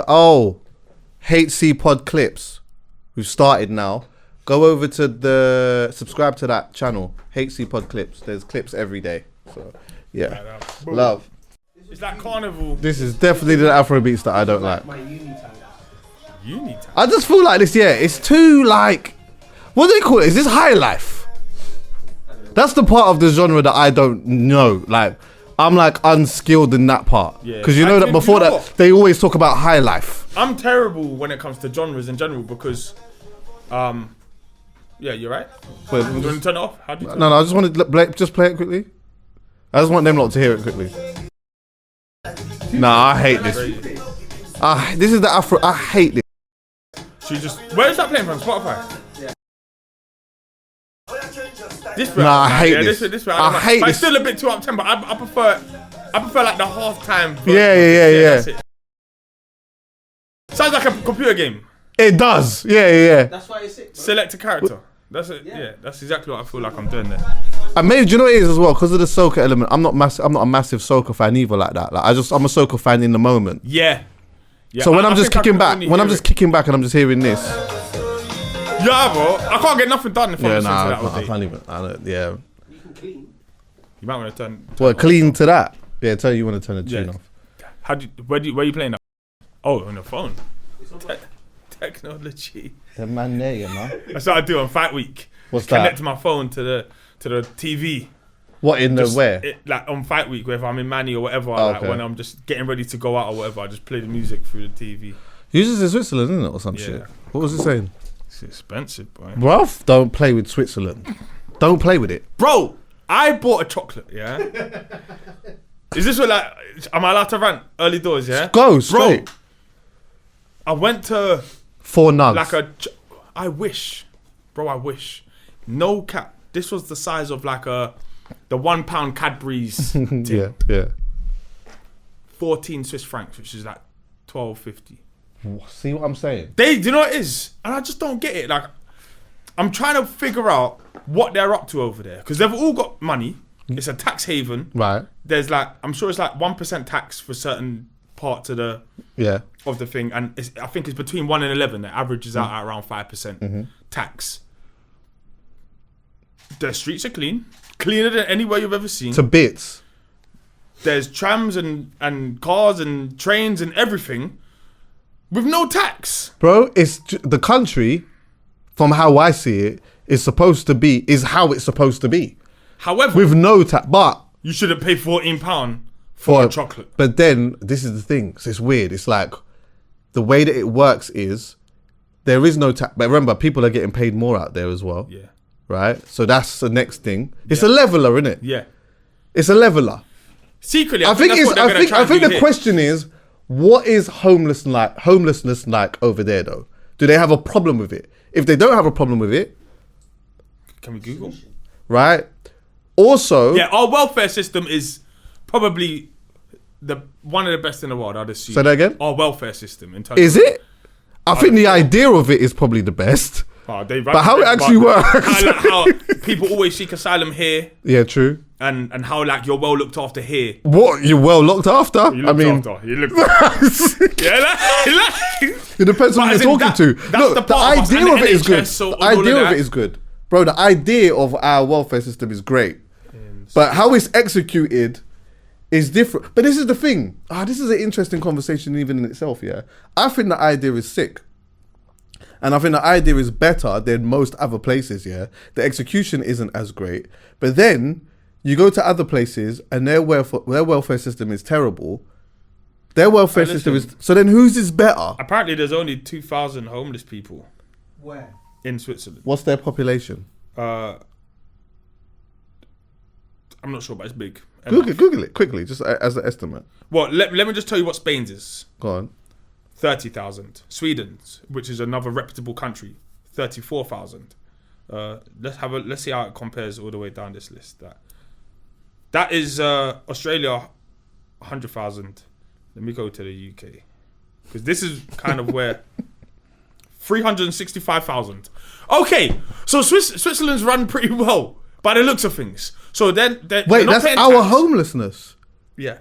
Oh, HCPod clips. We've started now. Go over to subscribe to that channel, HCPod clips. There's clips every day. So, yeah. Love. It's like carnival. This is definitely the Afro beats that I don't like. My uni time. Uni time? I just feel like this, it's too like, what do they call it? Is this high life? That's the part of the genre that I don't know. Like, I'm like unskilled in that part. Yeah. Because you know that before that, they always talk about high life. I'm terrible when it comes to genres in general because, yeah, you're right. Wait, Do you want to turn it off? How do you turn No, I just wanted to just play it quickly. I just want them lot to hear it quickly. Nah, I hate this. This is the Afro. I hate this. She just. Where is that playing from? Spotify. Yeah. This bit, Nah, I hate this. This bit, I hate but this. It's still a bit too up tempo. I prefer like the halftime. Yeah. That's it. Sounds like a computer game. It does. Yeah. That's why it's sick, bro. Select a character. That's it. Yeah, that's exactly what I feel like I'm doing there. And maybe, do you know what it is as well? Because of the soca element, I'm not a massive soca fan either like that. Like I'm a soca fan in the moment. Yeah. So when I'm just kicking back, and I'm just hearing this. Yeah, bro. I can't get nothing done if I'm listening to that all day. I can't even. Yeah. You can clean. You might want to turn. Well, clean to that. Yeah, tell you want to turn the tune off. Where are you playing that? Oh, on the phone. Technology. The man there, you know. That's what I do on Fight Week. What's Connect that? my phone to the TV. What in the where? Like on Fight Week, whether I'm in Manny or whatever, Okay. like when I'm just getting ready to go out or whatever, I just play the music through the TV. Yours is in Switzerland, isn't it, or some shit? What was it saying? It's expensive, boy. Bruv, don't play with Switzerland. Don't play with it. Bro, I bought a chocolate, yeah? Is this what, like, am I allowed to rant early doors, yeah? Go straight. Bro, I went to 4 nugs. like I wish. No cap. This was the size of like the £1 Cadbury's tin. Yeah. 14 Swiss francs, which is like $12.50. See what I'm saying? Do you know what it is? And I just don't get it. Like, I'm trying to figure out what they're up to over there. Because they've all got money. It's a tax haven. Right. There's like, I'm sure it's like 1% tax for certain parts of the thing. And I think it's between 1 and 11. The average is out at around 5% tax. Their streets are clean. Cleaner than anywhere you've ever seen. To bits. There's trams and cars and trains and everything with no tax. Bro, it's the country, from how I see it, is how it's supposed to be. However, with no tax, but you shouldn't pay £14 for a chocolate. But then, this is the thing, so it's weird. It's like, the way that it works is, there is no tax. But remember, people are getting paid more out there as well. Yeah. Right? So that's the next thing. It's a leveler, isn't it? Yeah. It's a leveler. Secretly, I think the question is, what is homelessness like over there though? Do they have a problem with it? If they don't have a problem with it, can we Google? Right. Also, yeah, our welfare system is probably one of the best in the world. I'd assume. Say that again. Our welfare system in terms. Is it? I think the idea of it is probably the best. But how it actually works? How people always seek asylum here. Yeah, true. And how like you're well looked after here. What, you're well looked after? You looked after. You looked after. It depends on who you're talking to. Look, the idea of it is good. The idea of it is good. Bro, the idea of our welfare system is great. But how it's executed is different. But this is the thing. This is an interesting conversation even in itself, yeah? I think the idea is sick. And I think the idea is better than most other places, yeah? The execution isn't as great. But then, you go to other places and their welfare system is terrible. Their welfare system is... So then whose is better? Apparently there's only 2,000 homeless people. Where? In Switzerland. What's their population? I'm not sure, but it's big. Google it quickly, just as an estimate. Well, let me just tell you what Spain's is. Go on. 30,000. Sweden's, which is another reputable country, 34,000. Let's see how it compares all the way down this list. That is Australia, 100,000. Let me go to the UK because this is kind of where 365,000. Okay, so Switzerland's run pretty well by the looks of things. So then, wait, that's our homelessness. Yeah.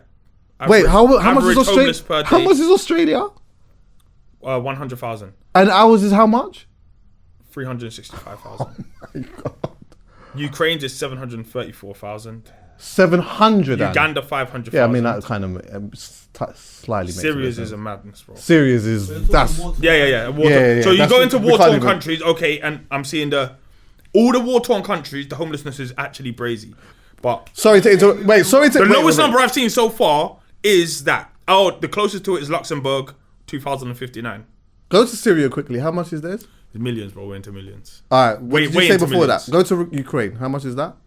Wait, how much is Australia? How much is Australia? 100,000. And ours is how much? 365,000. Oh my God. Ukraine's is 734,000. 700. Uganda 500,000. Yeah, I mean that kind of slightly makes Syria's is a madness, bro. Syria's is that's Yeah. So you go into war-torn countries, okay, and I'm seeing all the war-torn countries, the homelessness is actually brazy. But the lowest number I've seen so far is that. Oh, the closest to it is Luxembourg, 2,059. Go to Syria quickly. How much is theirs? Millions, bro. We're into millions. All right. What did you say before that? Go to Ukraine. How much is that?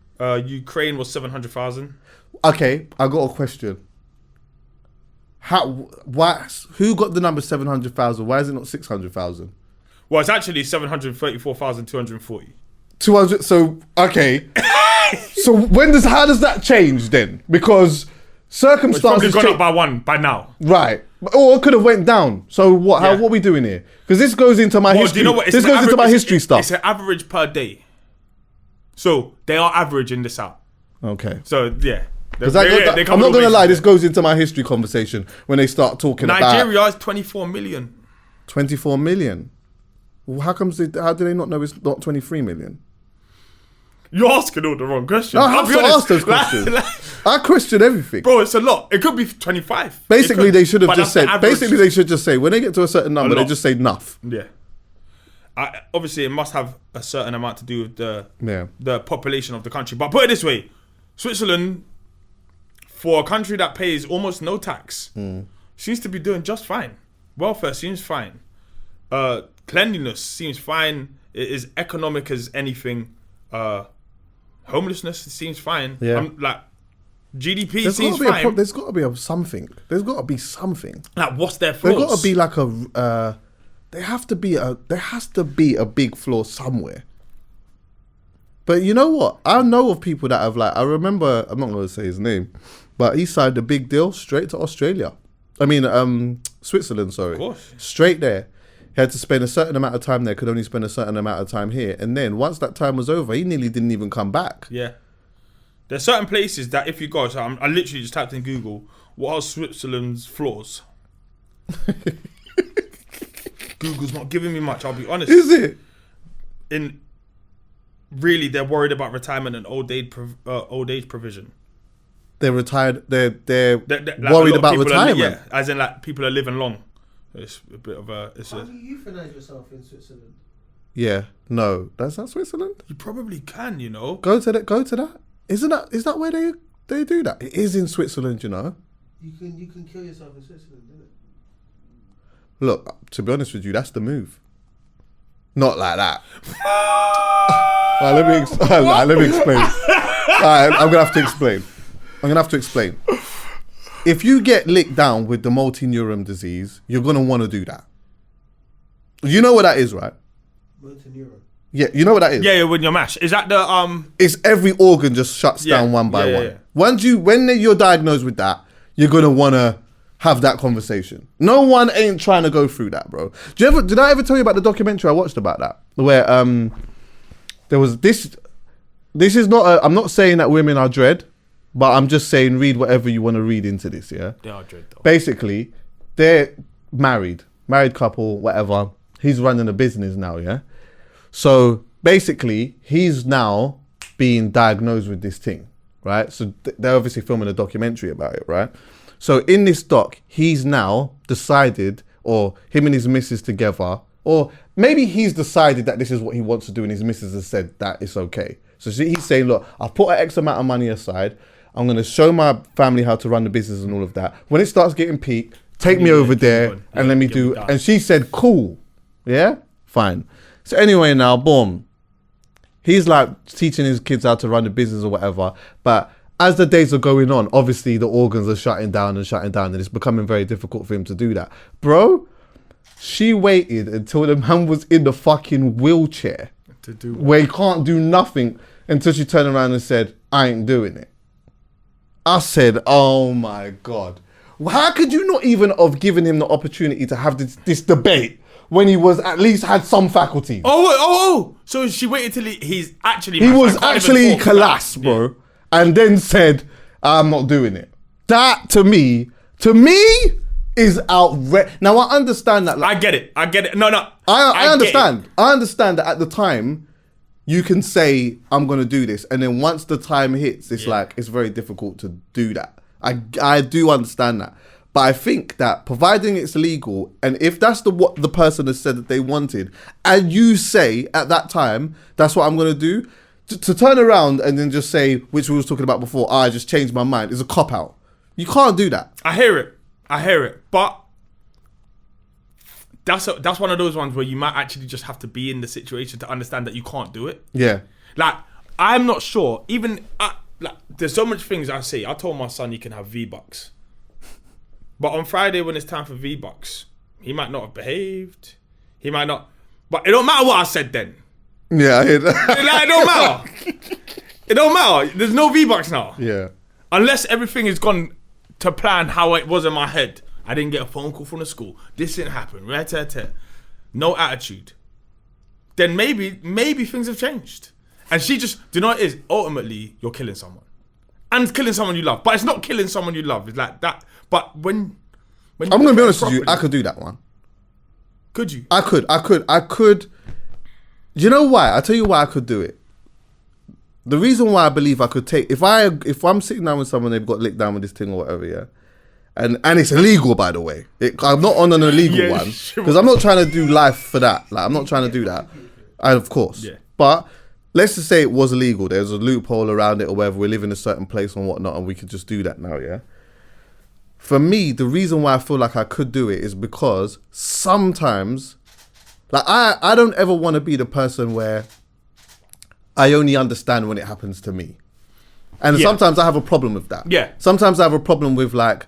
Ukraine was 700,000. Okay, I got a question. Who got the number 700,000? Why is it not 600,000? Well, it's actually 734,240. 200. So okay. So how does that change then? Because circumstances it's probably gone up by one by now. Right. Or it could have went down. So what? What are we doing here? Because this goes into my history. Do you know what? This goes into my history stuff. It's an average per day. So they are averaging this out. Okay. So yeah. I'm not going to lie. This goes into my history conversation when they start talking about Nigeria is 24 million. 24 million. Well, how do they not know it's not 23 million? You're asking all the wrong questions. No, I have to ask those questions. I question everything, bro. It's a lot. It could be 25. Basically, they should have just said. Basically, they should just say when they get to a certain number, they just say enough. Yeah. Obviously, it must have a certain amount to do with the population of the country. But put it this way, Switzerland, for a country that pays almost no tax, seems to be doing just fine. Welfare seems fine. Cleanliness seems fine. It is economic as anything. Homelessness seems fine. Yeah. Like GDP seems fine. There's got to be something. There's got to be something. Like what's their flaws? There's got to be like there has to be a big flaw somewhere. But you know what? I know of people that have I remember, I'm not going to say his name, but he signed a big deal straight to Australia. I mean, Switzerland, sorry. Of course. Straight there. He had to spend a certain amount of time there, could only spend a certain amount of time here. And then once that time was over, he nearly didn't even come back. Yeah. There's certain places that if you go, so I literally just typed in Google, what are Switzerland's flaws? Google's not giving me much, I'll be honest. Is it? Really, they're worried about retirement and old age provision. They're retired. They're worried about retirement. As in people are living long. It's a bit of a. How do you euthanize yourself in Switzerland? Yeah, no, that's not Switzerland. You probably can, you know. Go to that. Is that where they do that? It is in Switzerland, you know. You can kill yourself in Switzerland, isn't it? Look, to be honest with you, that's the move. Not like that. Let me explain. I'm gonna have to explain. If you get licked down with the multineuron disease, you're gonna want to do that. You know what that is, right? Multineuron. Yeah, you know what that is. Yeah, when you're mash. Is that the It's every organ just shuts down one by one. Yeah. When you're diagnosed with that, you're gonna want to have that conversation. No one ain't trying to go through that, bro. Did I ever tell you about the documentary I watched about that? Where there was this is not I'm not saying that women are dread, but I'm just saying read whatever you want to read into this, yeah? They are dread though. Basically, they're married couple, whatever. He's running a business now, yeah? So basically, he's now being diagnosed with this thing, right? So they're obviously filming a documentary about it, right? So in this doc, he's now decided, or him and his missus together, or maybe he's decided that this is what he wants to do and his missus has said that it's okay. So he's saying, look, I've put an X amount of money aside. I'm going to show my family how to run the business and all of that. When it starts getting peak, take me over there and let me do. And she said, cool. Yeah, fine. So anyway, now, boom. He's like teaching his kids how to run the business or whatever. But as the days are going on, obviously the organs are shutting down and it's becoming very difficult for him to do that. Bro, she waited until the man was in the fucking wheelchair to do where he can't do nothing until she turned around and said, I ain't doing it. I said, oh my God. How could you not even have given him the opportunity to have this debate when he was at least had some faculty? Oh. So she waited till he was actually collapsed, bro. Yeah. And then said, I'm not doing it. That to me is outrageous. Now I understand that. I get it. No. I understand. I understand that at the time, you can say I'm gonna do this, and then once the time hits, it's like it's very difficult to do that. I do understand that, but I think that providing it's legal, and if that's what the person has said that they wanted, and you say at that time that's what I'm gonna do, to turn around and then just say, which we was talking about before, I just changed my mind, is a cop out. You can't do that. I hear it, but that's one of those ones where you might actually just have to be in the situation to understand that you can't do it. Yeah. Like, I'm not sure. Even like, there's so much things I say. I told my son he can have V-Bucks, but on Friday when it's time for V-Bucks, he might not have behaved. He might not. But it don't matter what I said then. Yeah, I hear that. Like, it don't matter. It don't matter. There's no V-Bucks now. Yeah. Unless everything has gone to plan how it was in my head. I didn't get a phone call from the school. This didn't happen. No attitude. Then maybe things have changed. And she just, do you know what it is? Ultimately, you're killing someone. And killing someone you love. But it's not killing someone you love. It's like that. But when I'm going to be honest with you, I could do that one. Could you? I could. Do you know why? I'll tell you why I could do it. The reason why I believe I could take, if I'm sitting down with someone, they've got licked down with this thing or whatever, yeah? And it's illegal, by the way. I'm not on an illegal one. Because I'm not trying to do life for that. Like, I'm not trying to do that. Of course. Yeah. But let's just say it was illegal. There's a loophole around it or whatever. We live in a certain place and whatnot, and we could just do that now, yeah? For me, the reason why I feel like I could do it is because sometimes, like, I don't ever want to be the person where I only understand when it happens to me. And sometimes I have a problem with that. Yeah. Sometimes I have a problem with, like,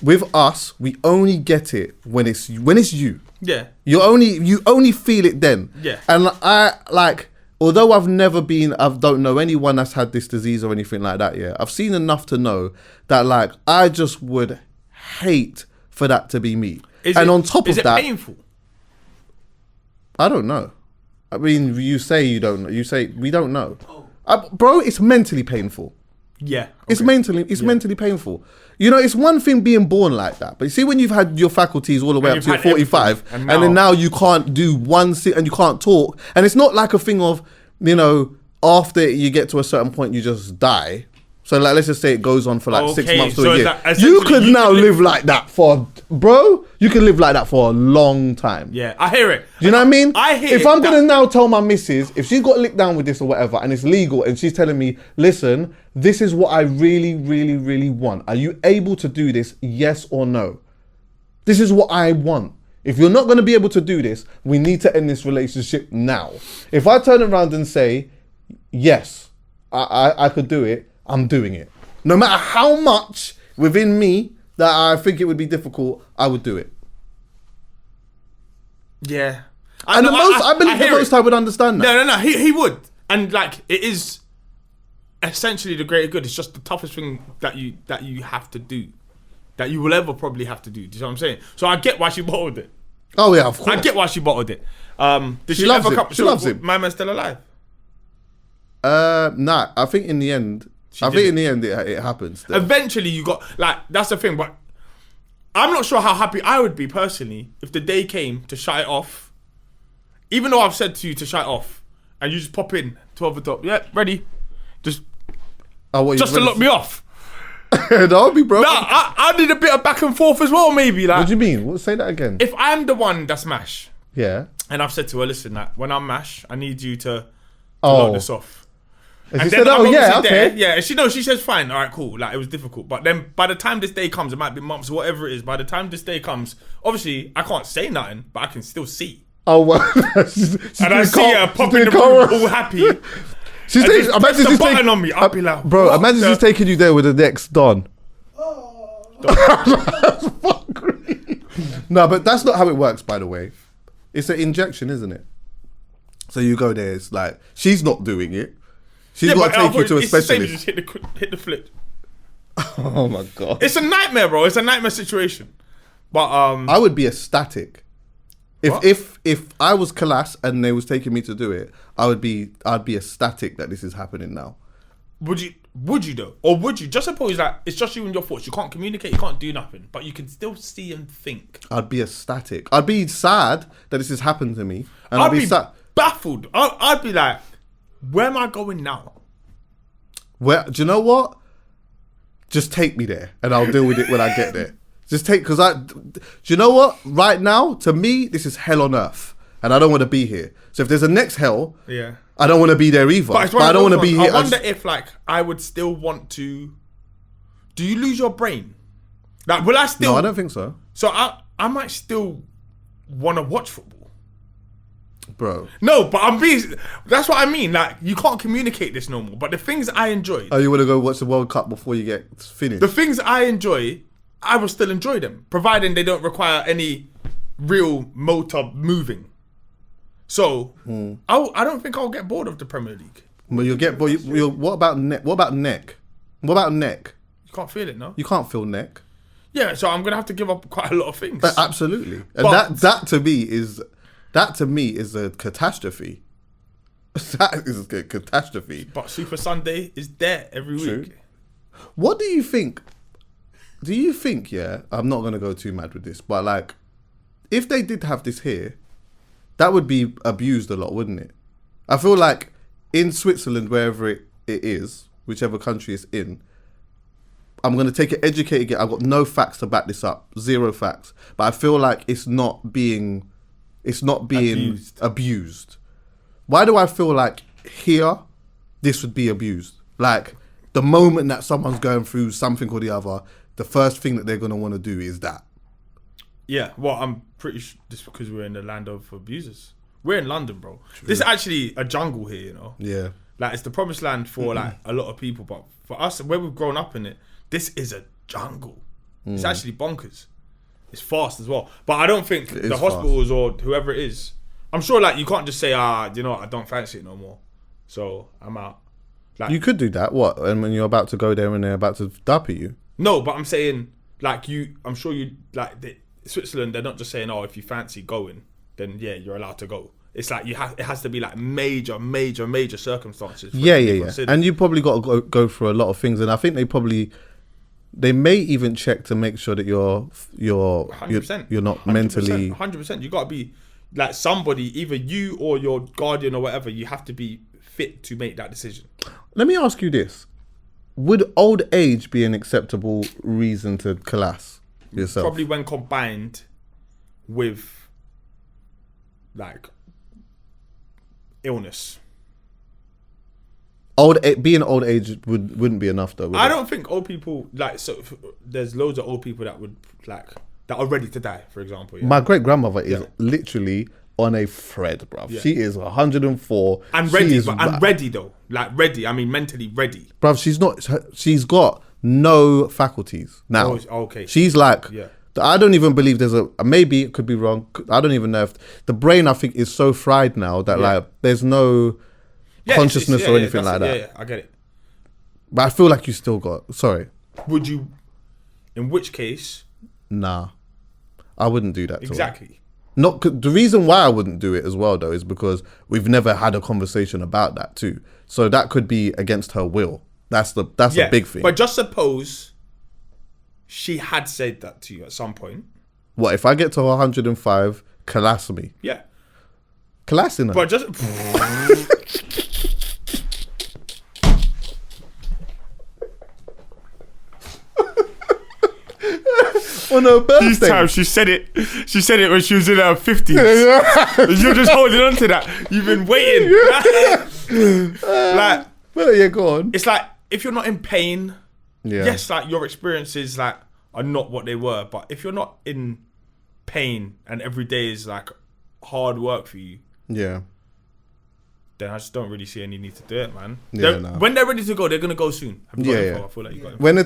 with us, we only get it when it's you. Yeah. You only feel it then. Yeah. And I, like, although I don't know anyone that's had this disease or anything like that, yeah, I've seen enough to know that, like, I just would hate for that to be me. On top of that, is it painful? I don't know. I mean, you say you don't know. You say we don't know. Bro, it's mentally painful. Yeah. Okay. It's mentally painful. You know, it's one thing being born like that, but you see, when you've had your faculties all the way up to 45, and then now you can't do one sit and you can't talk, and it's not like a thing of, you know, after you get to a certain point you just die. So, like, let's just say it goes on for like 6 months to a year. You could now live like that for, bro. You can live like that for a long time. Yeah, I hear it. Do you know what I mean? I hear it. If I'm gonna now tell my missus, if she's got licked down with this or whatever, and it's legal, and she's telling me, listen, this is what I really, really, really want. Are you able to do this? Yes or no? This is what I want. If you're not gonna be able to do this, we need to end this relationship now. If I turn around and say, yes, I could do it, I'm doing it. No matter how much within me that I think it would be difficult, I would do it. Yeah. I believe the most I would understand that. No. He would. And, like, it is essentially the greater good. It's just the toughest thing that you have to do. That you will ever probably have to do. Do you know what I'm saying? So I get why she bottled it. Oh, yeah, of course. I get why she bottled it. Did she loves him. She loves him. My man's still alive? Nah, I think in the end... it happens. Though. Eventually, you got, like, that's the thing. But I'm not sure how happy I would be personally if the day came to shut it off. Even though I've said to you to shut it off, and you just pop in 12 o'clock. Yeah, ready. Just to lock me off. That would be broken. Nah, I need a bit of back and forth as well, maybe. Like, what do you mean? Say that again. If I'm the one that's mash, yeah, and I've said to her, listen, like, when I'm mash, I need you to lock this off. And she said, oh, yeah, okay. Yeah, she says, fine, all right, cool. Like, it was difficult. But then by the time this day comes, it might be months, whatever it is. By the time this day comes, obviously, I can't say nothing, but I can still see. Oh, well. And I see her pop in the room all happy. Imagine she's taking on me. I'll be like, bro, imagine she's taking you there with the next Don. No, but that's not how it works, by the way. It's an injection, isn't it? So you go there, it's like, she's not doing it. She's got to take you to a specialist. Just hit the flip. Oh my God. It's a nightmare, bro. It's a nightmare situation. But I would be ecstatic. If I was Kalas and they was taking me to do it, I'd be ecstatic that this is happening now. Would you? Would you though? Or would you? Just suppose that it's just you and your thoughts. You can't communicate, you can't do nothing, but you can still see and think. I'd be ecstatic. I'd be sad that this has happened to me. And I'd be baffled. I'd be like, where am I going now? Do you know what? Just take me there and I'll deal with it when I get there. Do you know what? Right now, to me, this is hell on earth. And I don't want to be here. So if there's a next hell, I don't want to be there either. But I don't want to be here. I wonder if, like, I would still want to... Do you lose your brain? Like, will I still... No, I don't think so. So I might still want to watch football. Bro. No, but I'm being... That's what I mean. Like, you can't communicate this no more. But the things I enjoyed... Oh, you want to go watch the World Cup before you get finished? The things I enjoy, I will still enjoy them, providing they don't require any real motor moving. So, I don't think I'll get bored of the Premier League. Well, you'll get bored. What about neck? What about neck? What about neck? You can't feel it, no? You can't feel neck. Yeah, so I'm going to have to give up quite a lot of things. Absolutely. And that to me is a catastrophe. That is a catastrophe. But Super Sunday is there every week. What do you think? Do you think, I'm not going to go too mad with this, but like, if they did have this here, that would be abused a lot, wouldn't it? I feel like in Switzerland, wherever it is, whichever country it's in, I'm going to take it educated. I've got no facts to back this up. Zero facts. But I feel like it's not being abused. Why do I feel like here, this would be abused? Like, the moment that someone's going through something or the other, the first thing that they're going to want to do is that. Yeah, well, I'm pretty sure just because we're in the land of abusers. We're in London, bro. True. This is actually a jungle here, you know? Yeah. Like, it's the promised land for, like, a lot of people. But for us, where we've grown up in it, this is a jungle. It's actually bonkers. It's fast as well. But I don't think the hospitals or whoever it is, I'm sure, like, you can't just say, you know what, I don't fancy it no more, so I'm out. Like, you could do that, what? And when you're about to go there and they're about to dap at you? No, but I'm saying, like, I'm sure you, like, Switzerland, they're not just saying, if you fancy going, then yeah, you're allowed to go. It's like it has to be like major circumstances. Yeah. And you probably got to go through a lot of things, and I think they may even check to make sure that you're 100%. You're not 100%, mentally 100%. You got to be like somebody, either you or your guardian or whatever. You have to be fit to make that decision. Let me ask you this: would old age be an acceptable reason to collapse yourself? Probably when combined with like illness. Being old age wouldn't be enough though. I don't think old people there's loads of old people that would that are ready to die, for example. Yeah. My great grandmother is literally on a thread, bruv. Yeah. She is 104 and ready, ready though. Like ready. I mean, mentally ready, bruv. She's not. She's got no faculties now. Oh, okay. She's like. Yeah. I don't even believe there's maybe it could be wrong. I don't even know if the brain, I think, is so fried now that like there's no consciousness or anything like that. Yeah, I get it. But I feel like you still got. Sorry. Would you? In which case? Nah, I wouldn't do that. Exactly. Not the reason why I wouldn't do it as well though is because we've never had a conversation about that too. So that could be against her will. That's a big thing. But just suppose she had said that to you at some point. What if I get to 105? Collapse me. Yeah. Collapsing her. But just. On her birthday. These times she said it when she was in her 50s. You're just holding on to that. You've been waiting. Like, well, yeah, go on. It's like if you're not in pain. Yeah. Yes, like your experiences like are not what they were, but if you're not in pain and every day is like hard work for you, then I just don't really see any need to do it, man. Yeah, when they're ready to go, they're gonna go soon. I feel like you got when the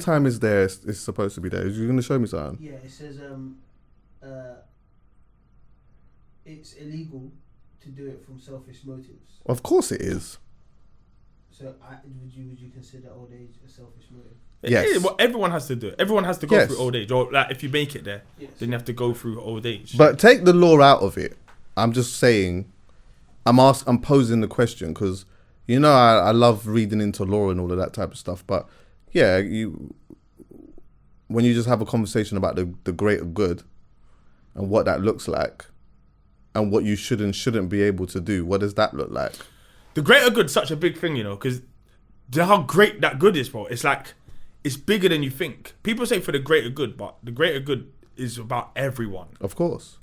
time is there, it's supposed to be there. You're gonna show me something. Yeah, it says it's illegal to do it from selfish motives. Of course it is. So would you consider old age a selfish motive? Yes. Well, everyone has to do it. Everyone has to go through old age, or like if you make it there, then you have to go through old age. But take the law out of it. I'm just saying. I'm posing the question because You know, I love reading into law and all of that type of stuff. But yeah, when you just have a conversation about the greater good and what that looks like and what you should and shouldn't be able to do, what does that look like? The greater good's such a big thing, you know, because how great that good is, bro. It's like, it's bigger than you think. People say for the greater good, but the greater good is about everyone. Of course.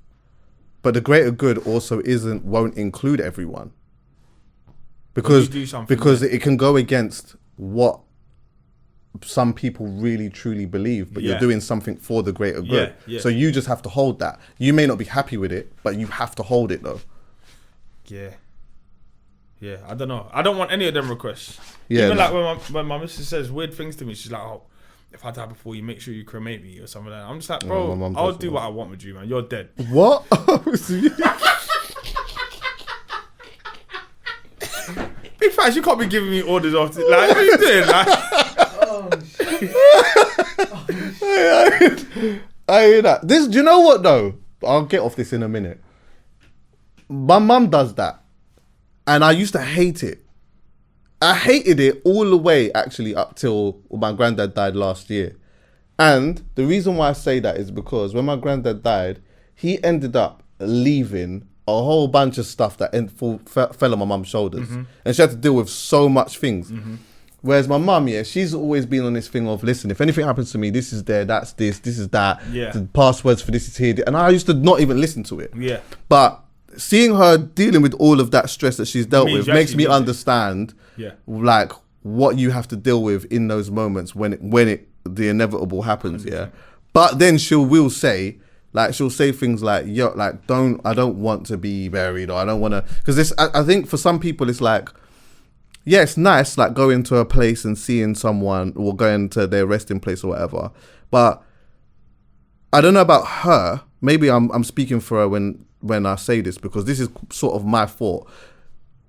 But the greater good also won't include everyone. Because it can go against what some people really truly believe, but you're doing something for the greater good. Yeah. So you just have to hold that. You may not be happy with it, but you have to hold it though. Yeah, I don't know. I don't want any of them requests. Yeah, even like when my missus says weird things to me, she's like, "Oh, if I die before you, make sure you cremate me or something like that." I'm just like, bro, I'll do what I want with you, man. You're dead. What? Big facts, you can't be giving me orders off. Like, what are you doing? Like, oh shit! I hear that. Do you know what though? I'll get off this in a minute. My mum does that, and I used to hate it. I hated it all the way actually up till my granddad died last year. And the reason why I say that is because when my granddad died, he ended up leaving a whole bunch of stuff that fell on my mum's shoulders. Mm-hmm. And she had to deal with so much things. Mm-hmm. Whereas my mum, she's always been on this thing of, listen, if anything happens to me, this is there, that's this is that. Yeah. The passwords for this is here. And I used to not even listen to it. Yeah. But seeing her dealing with all of that stress that she's dealt with makes me understand like what you have to deal with in those moments when the inevitable happens. 100%. Yeah. But then she'll say things like, I don't want to be buried, or I don't want to, because this, I think for some people it's like, yeah, it's nice like going to a place and seeing someone or going to their resting place or whatever. But I don't know about her. Maybe I'm speaking for her when I say this, because this is sort of my fault.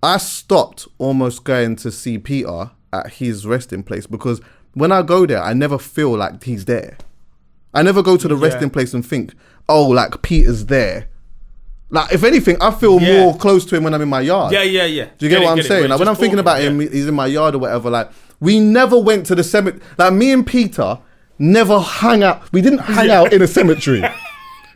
I stopped almost going to see Peter at his resting place because when I go there, I never feel like he's there. I never go to the resting place and think, oh, like Peter's there. Like, if anything, I feel more close to him when I'm in my yard. Yeah. Do you get what I'm saying? Like, when I'm thinking about him, he's in my yard or whatever. Like, we never went to the cemetery. Like, me and Peter never hung out. We didn't hang out in a cemetery.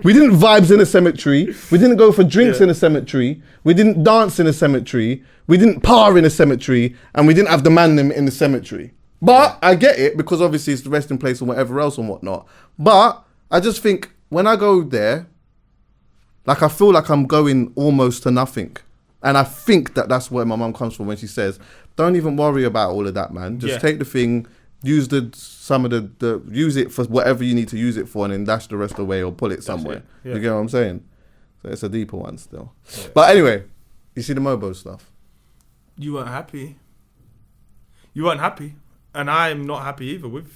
We didn't vibes in a cemetery. We didn't go for drinks in a cemetery. We didn't dance in a cemetery. We didn't par in a cemetery. And we didn't have the man in the cemetery. But I get it, because obviously it's the resting place and whatever else and whatnot. But I just think when I go there, like, I feel like I'm going almost to nothing. And I think that's where my mum comes from when she says, don't even worry about all of that, man. Just take the thing, use use it for whatever you need to use it for, and then dash the rest away or pull it somewhere. You get what I'm saying? So it's a deeper one still. Yeah. But anyway, you see the Mobo stuff. You weren't happy. And I'm not happy either with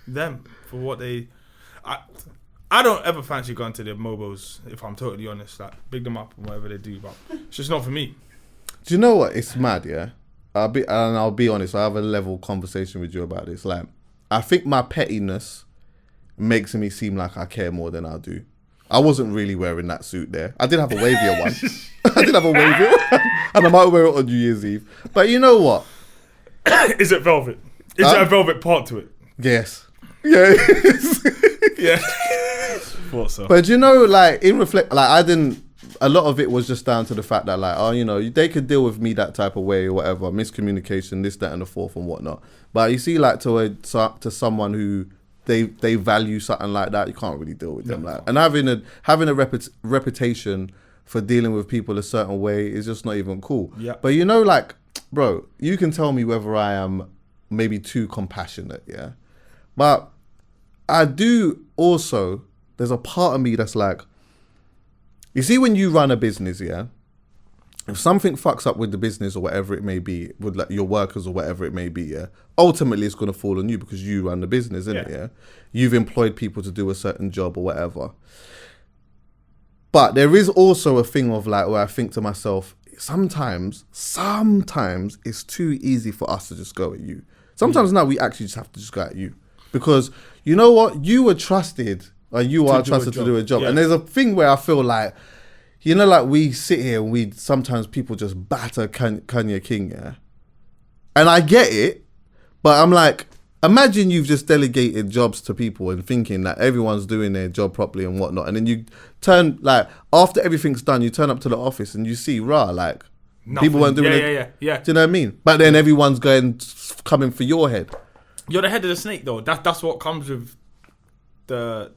them for what they... I don't ever fancy going to the Mobos, if I'm totally honest. Like, big them up and whatever they do, but it's just not for me. Do you know what? It's mad, yeah? I'll be honest, I have a level conversation with you about this. Like, I think my pettiness makes me seem like I care more than I do. I wasn't really wearing that suit there. I did have a wavier one. And I might wear it on New Year's Eve. But you know what? Is it velvet? Is there a velvet part to it? Yes. Yeah. Yeah. Thought so. But you know, like, a lot of it was just down to the fact that, like, oh, you know, they could deal with me that type of way or whatever, miscommunication, this, that, and the fourth and whatnot. But you see, like, to someone who they value something like that, you can't really deal with them. Like, and having a reputation for dealing with people a certain way is just not even cool. Yeah. But you know, like, bro, you can tell me whether I am maybe too compassionate, yeah. But I do also, there's a part of me that's like, you see, when you run a business, yeah, if something fucks up with the business or whatever it may be, with like your workers or whatever it may be, yeah, ultimately it's going to fall on you because you run the business, isn't it, yeah? You've employed people to do a certain job or whatever. But there is also a thing of like, where I think to myself, sometimes it's too easy for us to just go at you. Sometimes now we actually just have to just go at you. Because you know what? You were trusted, or you are trusted to do a job. Yeah. And there's a thing where I feel like, you know, like we sit here and sometimes people just batter Kanye King, yeah? And I get it, but I'm like, imagine you've just delegated jobs to people and thinking that everyone's doing their job properly and whatnot. And then you turn, like, after everything's done, you turn up to the office and you see, like, nothing. People weren't doing it. Yeah. Do you know what I mean? But then everyone's coming for your head. You're the head of the snake, though. That's what comes with the...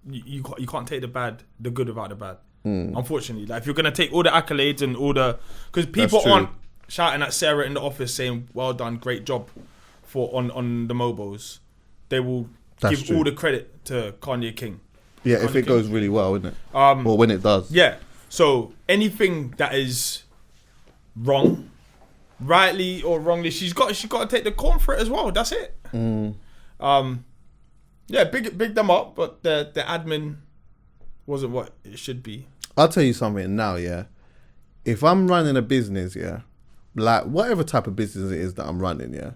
You can't take the good without the bad. Unfortunately, like if you're gonna take all the accolades and all the, because people aren't shouting at Sarah in the office saying "well done, great job" on the Mobos. They will give all the credit to Kanye King. Yeah, Kanye if it goes really well, isn't it? Or when it does. Yeah. So anything that is wrong, rightly or wrongly, she's got to take the corn for it as well. That's it. Yeah, big them up, but the admin wasn't what it should be. I'll tell you something now, yeah. If I'm running a business, yeah, like whatever type of business it is that I'm running, yeah,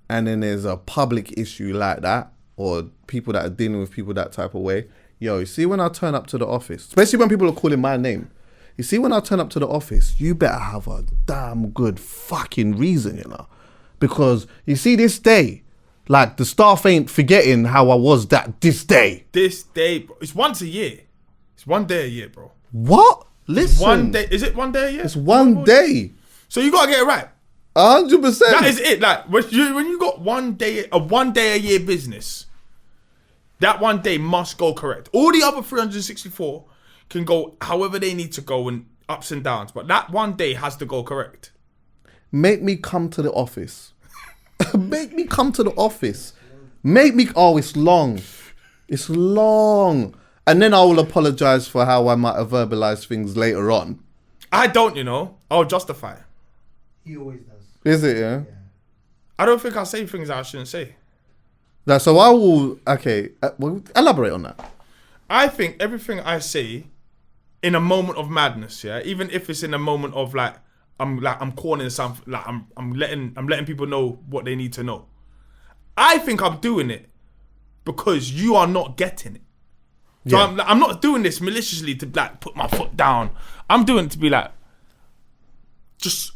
and then there's a public issue like that, or people that are dealing with people that type of way, yo, you see when I turn up to the office, especially when people are calling my name, you see when I turn up to the office, you better have a damn good fucking reason, you know, because you see this day, like the staff ain't forgetting how I was this day. This day, bro. It's once a year. It's one day a year, bro. What? Listen. One day. Is it one day a year? It's one day. So you gotta get it right. 100%. That is it. Like when you got a one day a year business, that one day must go correct. All the other 364 can go however they need to go and ups and downs, but that one day has to go correct. Make me come to the office. Make me come to the office. Oh, it's long. It's long. And then I will apologize for how I might have verbalized things later on. I don't, I'll justify it. He always does. Is it, yeah? I don't think I say things I shouldn't say. Now, so I will, well, elaborate on that. I think everything I say in a moment of madness, yeah, even if it's in a moment of I'm calling something, like I'm letting people know what they need to know. I think I'm doing it because you are not getting it. So I'm not doing this maliciously to put my foot down. I'm doing it to be just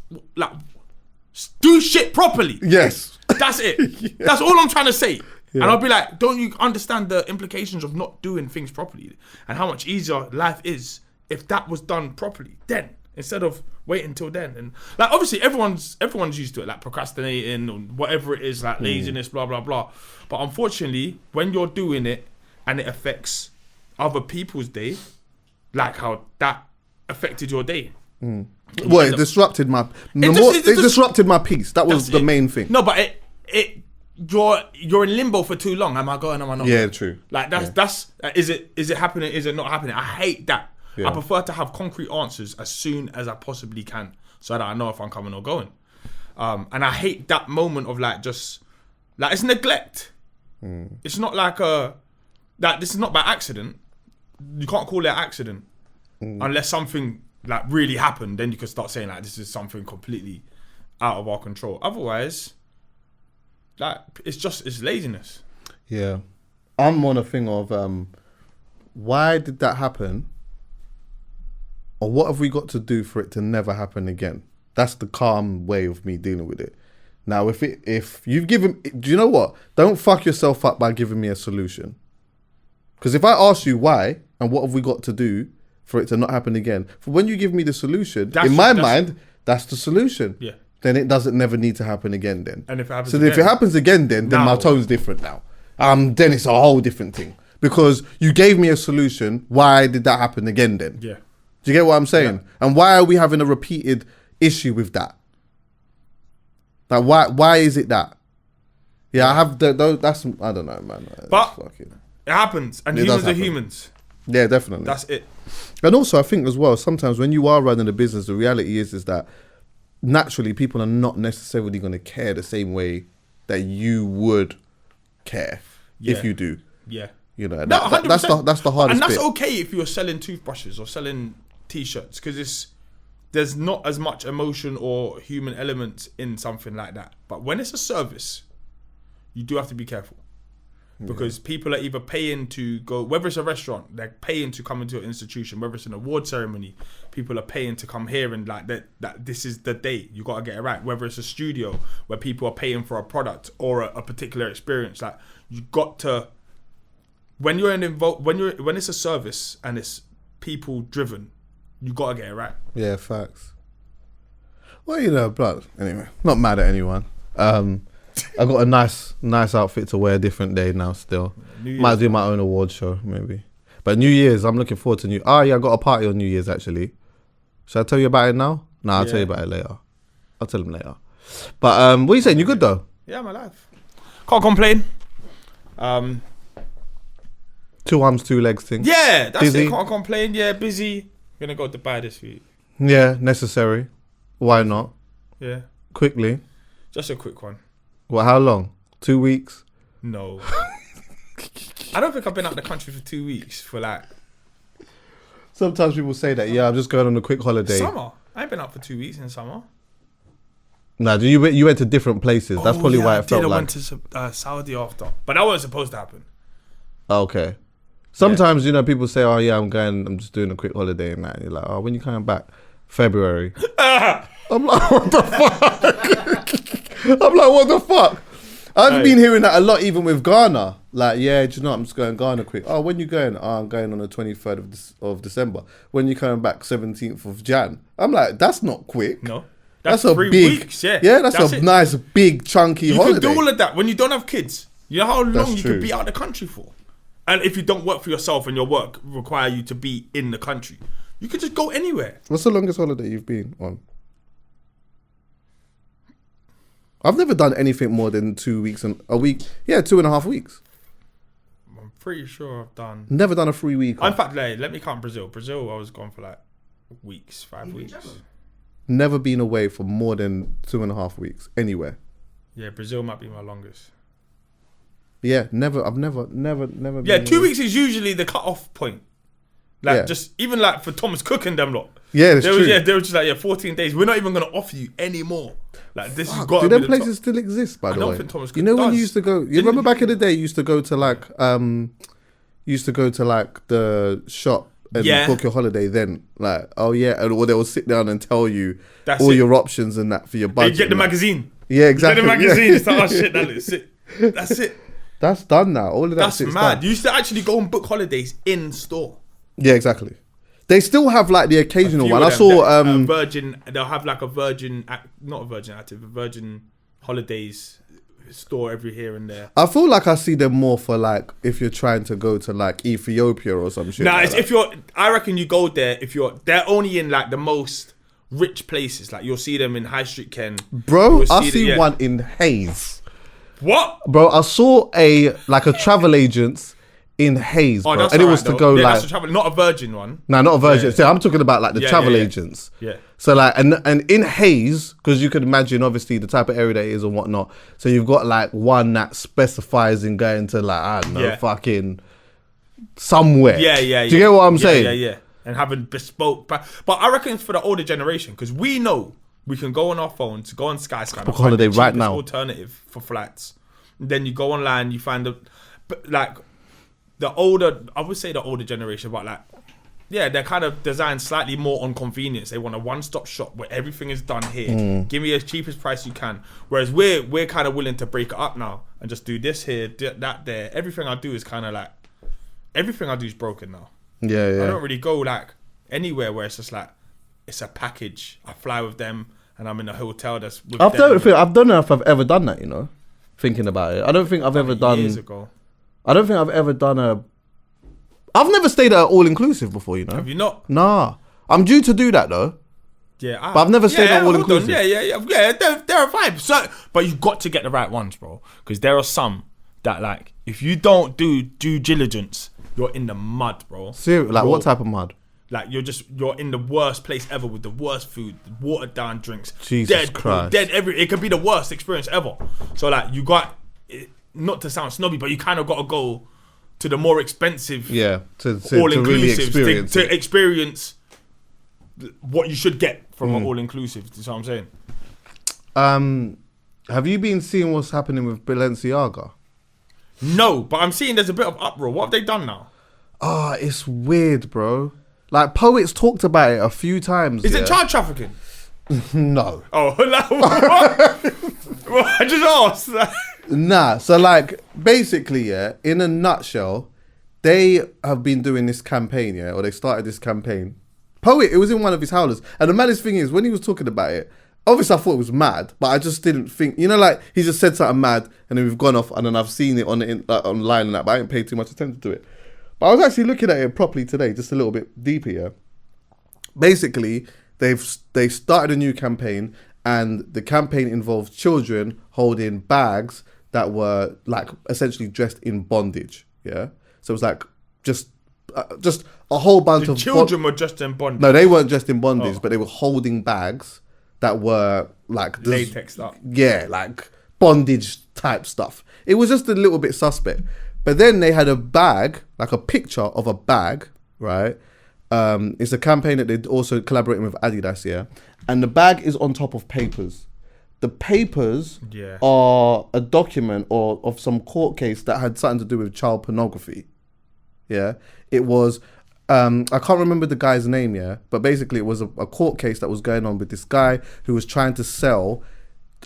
do shit properly. Yes. That's it. Yeah. That's all I'm trying to say. Yeah. And I'll be like, don't you understand the implications of not doing things properly and how much easier life is if that was done properly then, instead of waiting until then? And obviously everyone's used to it, procrastinating or whatever it is, laziness, blah blah blah. But unfortunately, when you're doing it and it affects other people's day, like how that affected your day. Well, it disrupted my disrupted my peace. That was the main thing. No, but you're in limbo for too long. Am I going? Am I not? Yeah, true. That's is it happening? Is it not happening? I hate that. Yeah. I prefer to have concrete answers as soon as I possibly can, so that I know if I'm coming or going. And I hate that moment of it's neglect. It's not this is not by accident. You can't call it an accident unless something really happened. Then you can start saying this is something completely out of our control. Otherwise, it's laziness. Yeah, I'm on a thing of why did that happen, or what have we got to do for it to never happen again? That's the calm way of me dealing with it. Now, if you've given, do you know what? Don't fuck yourself up by giving me a solution. Because if I ask you why and what have we got to do for it to not happen again, for when you give me the solution, in my mind, that's the solution. Yeah. Then it doesn't never need to happen again. Then. And if it happens again, if it happens again, then my tone's different now. Then it's a whole different thing because you gave me a solution. Why did that happen again? Then. Yeah. Do you get what I'm saying? Yeah. And why are we having a repeated issue with that? Why is it that? Yeah, I have that's I don't know, man. But it happens, and humans are humans. Yeah, definitely. That's it. And also, I think as well, sometimes when you are running a business, the reality is that naturally people are not necessarily going to care the same way that you would care if you do. Yeah. That's the hardest and that's bit. okay if you're selling toothbrushes or selling t-shirts, because there's not as much emotion or human element in something like that. But when it's a service, you do have to be careful. because people are either paying to go, whether it's a restaurant, they're paying to come into an institution, whether it's an award ceremony, people are paying to come here and like that this is the day, you got to get it right. Whether it's a studio where people are paying for a product or a particular experience, like you got to, when it's a service and it's people driven, you got to get it right. Yeah, facts. Well, but anyway, not mad at anyone. I got a nice outfit to wear a different day now still. Might do my own award show maybe. But New Year's, I'm looking forward to I got a party on New Year's actually. Should I tell you about it now? Nah, I'll tell you about it later. I'll tell him later. But what are you saying? You good though? Yeah, I'm alive. Can't complain. 2 arms, 2 legs thing. Yeah, that's busy. It. Can't complain. Yeah, busy. Gonna go to Dubai this week. Yeah, necessary. Why not? Yeah. Quickly. Just a quick one. Well, how long? 2 weeks? No. I don't think I've been out of the country for 2 weeks for like... Sometimes people say that, yeah, I'm just going on a quick holiday. Summer. I ain't been out for 2 weeks in summer. Nah, you went to different places. That's probably why it felt like... I went to Saudi after. But that wasn't supposed to happen. Okay. Sometimes, people say, oh yeah, I'm just doing a quick holiday and that. And you're like, oh, when you coming back? February. I'm like, what the fuck? I've been hearing that a lot, even with Ghana. Like, yeah, do you know what? I'm just going Ghana quick. Oh, when you going? Oh, I'm going on the 23rd of December. When you coming back? 17th of Jan. I'm like, that's not quick. No. That's a 3 weeks, yeah. Yeah, that's a nice, big, chunky holiday. You can do all of that when you don't have kids. You know how long you could be out of the country for? And if you don't work for yourself and your work require you to be in the country, you could just go anywhere. What's the longest holiday you've been on? I've never done anything more than 2 weeks and a week. Yeah, 2.5 weeks. I'm pretty sure I've done... Never done a 3 week. In fact, let me count Brazil. Brazil, I was gone for like weeks, 5 weeks. Never been away for more than 2.5 weeks anywhere. Yeah, Brazil might be my longest. Yeah, never. I've never been. Yeah, 2 weeks is usually the cut-off point. Like, just even like for Thomas Cook and them lot. Yeah, that's true. They were just like, 14 days. We're not even going to offer you any more. Like, this has got to be do them places still exist, by the way? I don't think Thomas Cook does. When you used to go, you remember back in the day, you used to go to like, the shop and book your holiday then. Like, oh yeah, or they will sit down and tell you your options and that for your budget. You get the magazine. Yeah, exactly. You get the magazine. It's like, oh shit, that's it. That's it. That's done now. All of that's mad. You used to actually go and book holidays in store. Yeah, exactly. They still have like the occasional one. I saw Virgin. They'll have like a Virgin, not a Virgin Active, a Virgin Holidays store every here and there. I feel like I see them more for like if you're trying to go to like Ethiopia or some shit. Nah, like if you're. I reckon you go there if you're. They're only in like the most rich places. Like you'll see them in High Street, Ken. Bro, I see one in Hayes. What? Bro, I saw a travel agent's in Hayes, bro. That's and it was to go like that's a travel, not a Virgin one. No, not a Virgin. So I'm talking about like the travel agents. Yeah. So like and in Hayes, because you can imagine obviously the type of area that it is and whatnot. So you've got like one that specifies in going to like I don't know fucking somewhere. Yeah. Do you get what I'm saying? Yeah. And having bespoke, but I reckon it's for the older generation because we know we can go on our phones, go on Skyscanner, book holiday right now. Alternative for flights. And then you go online, you find the older, I would say the older generation, but like, yeah, they're kind of designed slightly more on convenience. They want a one-stop shop where everything is done here. Give me as cheapest price you can. Whereas we're kind of willing to break it up now and just do this here, that there. Everything I do is kind of like, everything I do is broken now. Yeah. I don't really go like anywhere where it's just like, it's a package. I fly with them and I'm in a hotel that's with them. I don't know if I've ever done that, thinking about it. I don't think I've ever done... Years ago. I don't think I've ever done I've never stayed at all-inclusive before, Have you not? Nah. I'm due to do that, though. Yeah. But I've never stayed at all-inclusive. Yeah. There are vibes. So, but you've got to get the right ones, bro. Because there are some that, like, if you don't do due diligence, you're in the mud, bro. Seriously? Like, what type of mud? Like you're in the worst place ever with the worst food, watered down drinks, Jesus Christ. It could be the worst experience ever. So like you got, not to sound snobby, but you kind of got to go to the more expensive, to really experience to experience what you should get from an all inclusive. That's what I'm saying. Have you been seeing what's happening with Balenciaga? No, but I'm seeing there's a bit of uproar. What have they done now? It's weird, bro. Like, Poets talked about it a few times. Is it child trafficking? No. Oh, like, what? I just asked. Nah, so like, basically, in a nutshell, they have been doing this campaign, or they started this campaign. Poet, it was in one of his howlers. And the maddest thing is, when he was talking about it, obviously I thought it was mad, but I just didn't think, like, he just said something mad, and then we've gone off, and then I've seen it online and that, but I didn't pay too much attention to it. But I was actually looking at it properly today, just a little bit deeper, Basically, they started a new campaign, and the campaign involved children holding bags that were, like, essentially dressed in bondage, So it was, like, just a whole bunch of... children were just in bondage? No, they weren't just in bondage, but they were holding bags that were, like... latex stuff. Yeah, like, bondage type stuff. It was just a little bit suspect. But then they had a bag, like a picture of a bag, right? It's a campaign that they're also collaborating with Adidas, and the bag is on top of papers. The papers are a document or of some court case that had something to do with child pornography. It was, I can't remember the guy's name, but basically it was a court case that was going on with this guy who was trying to sell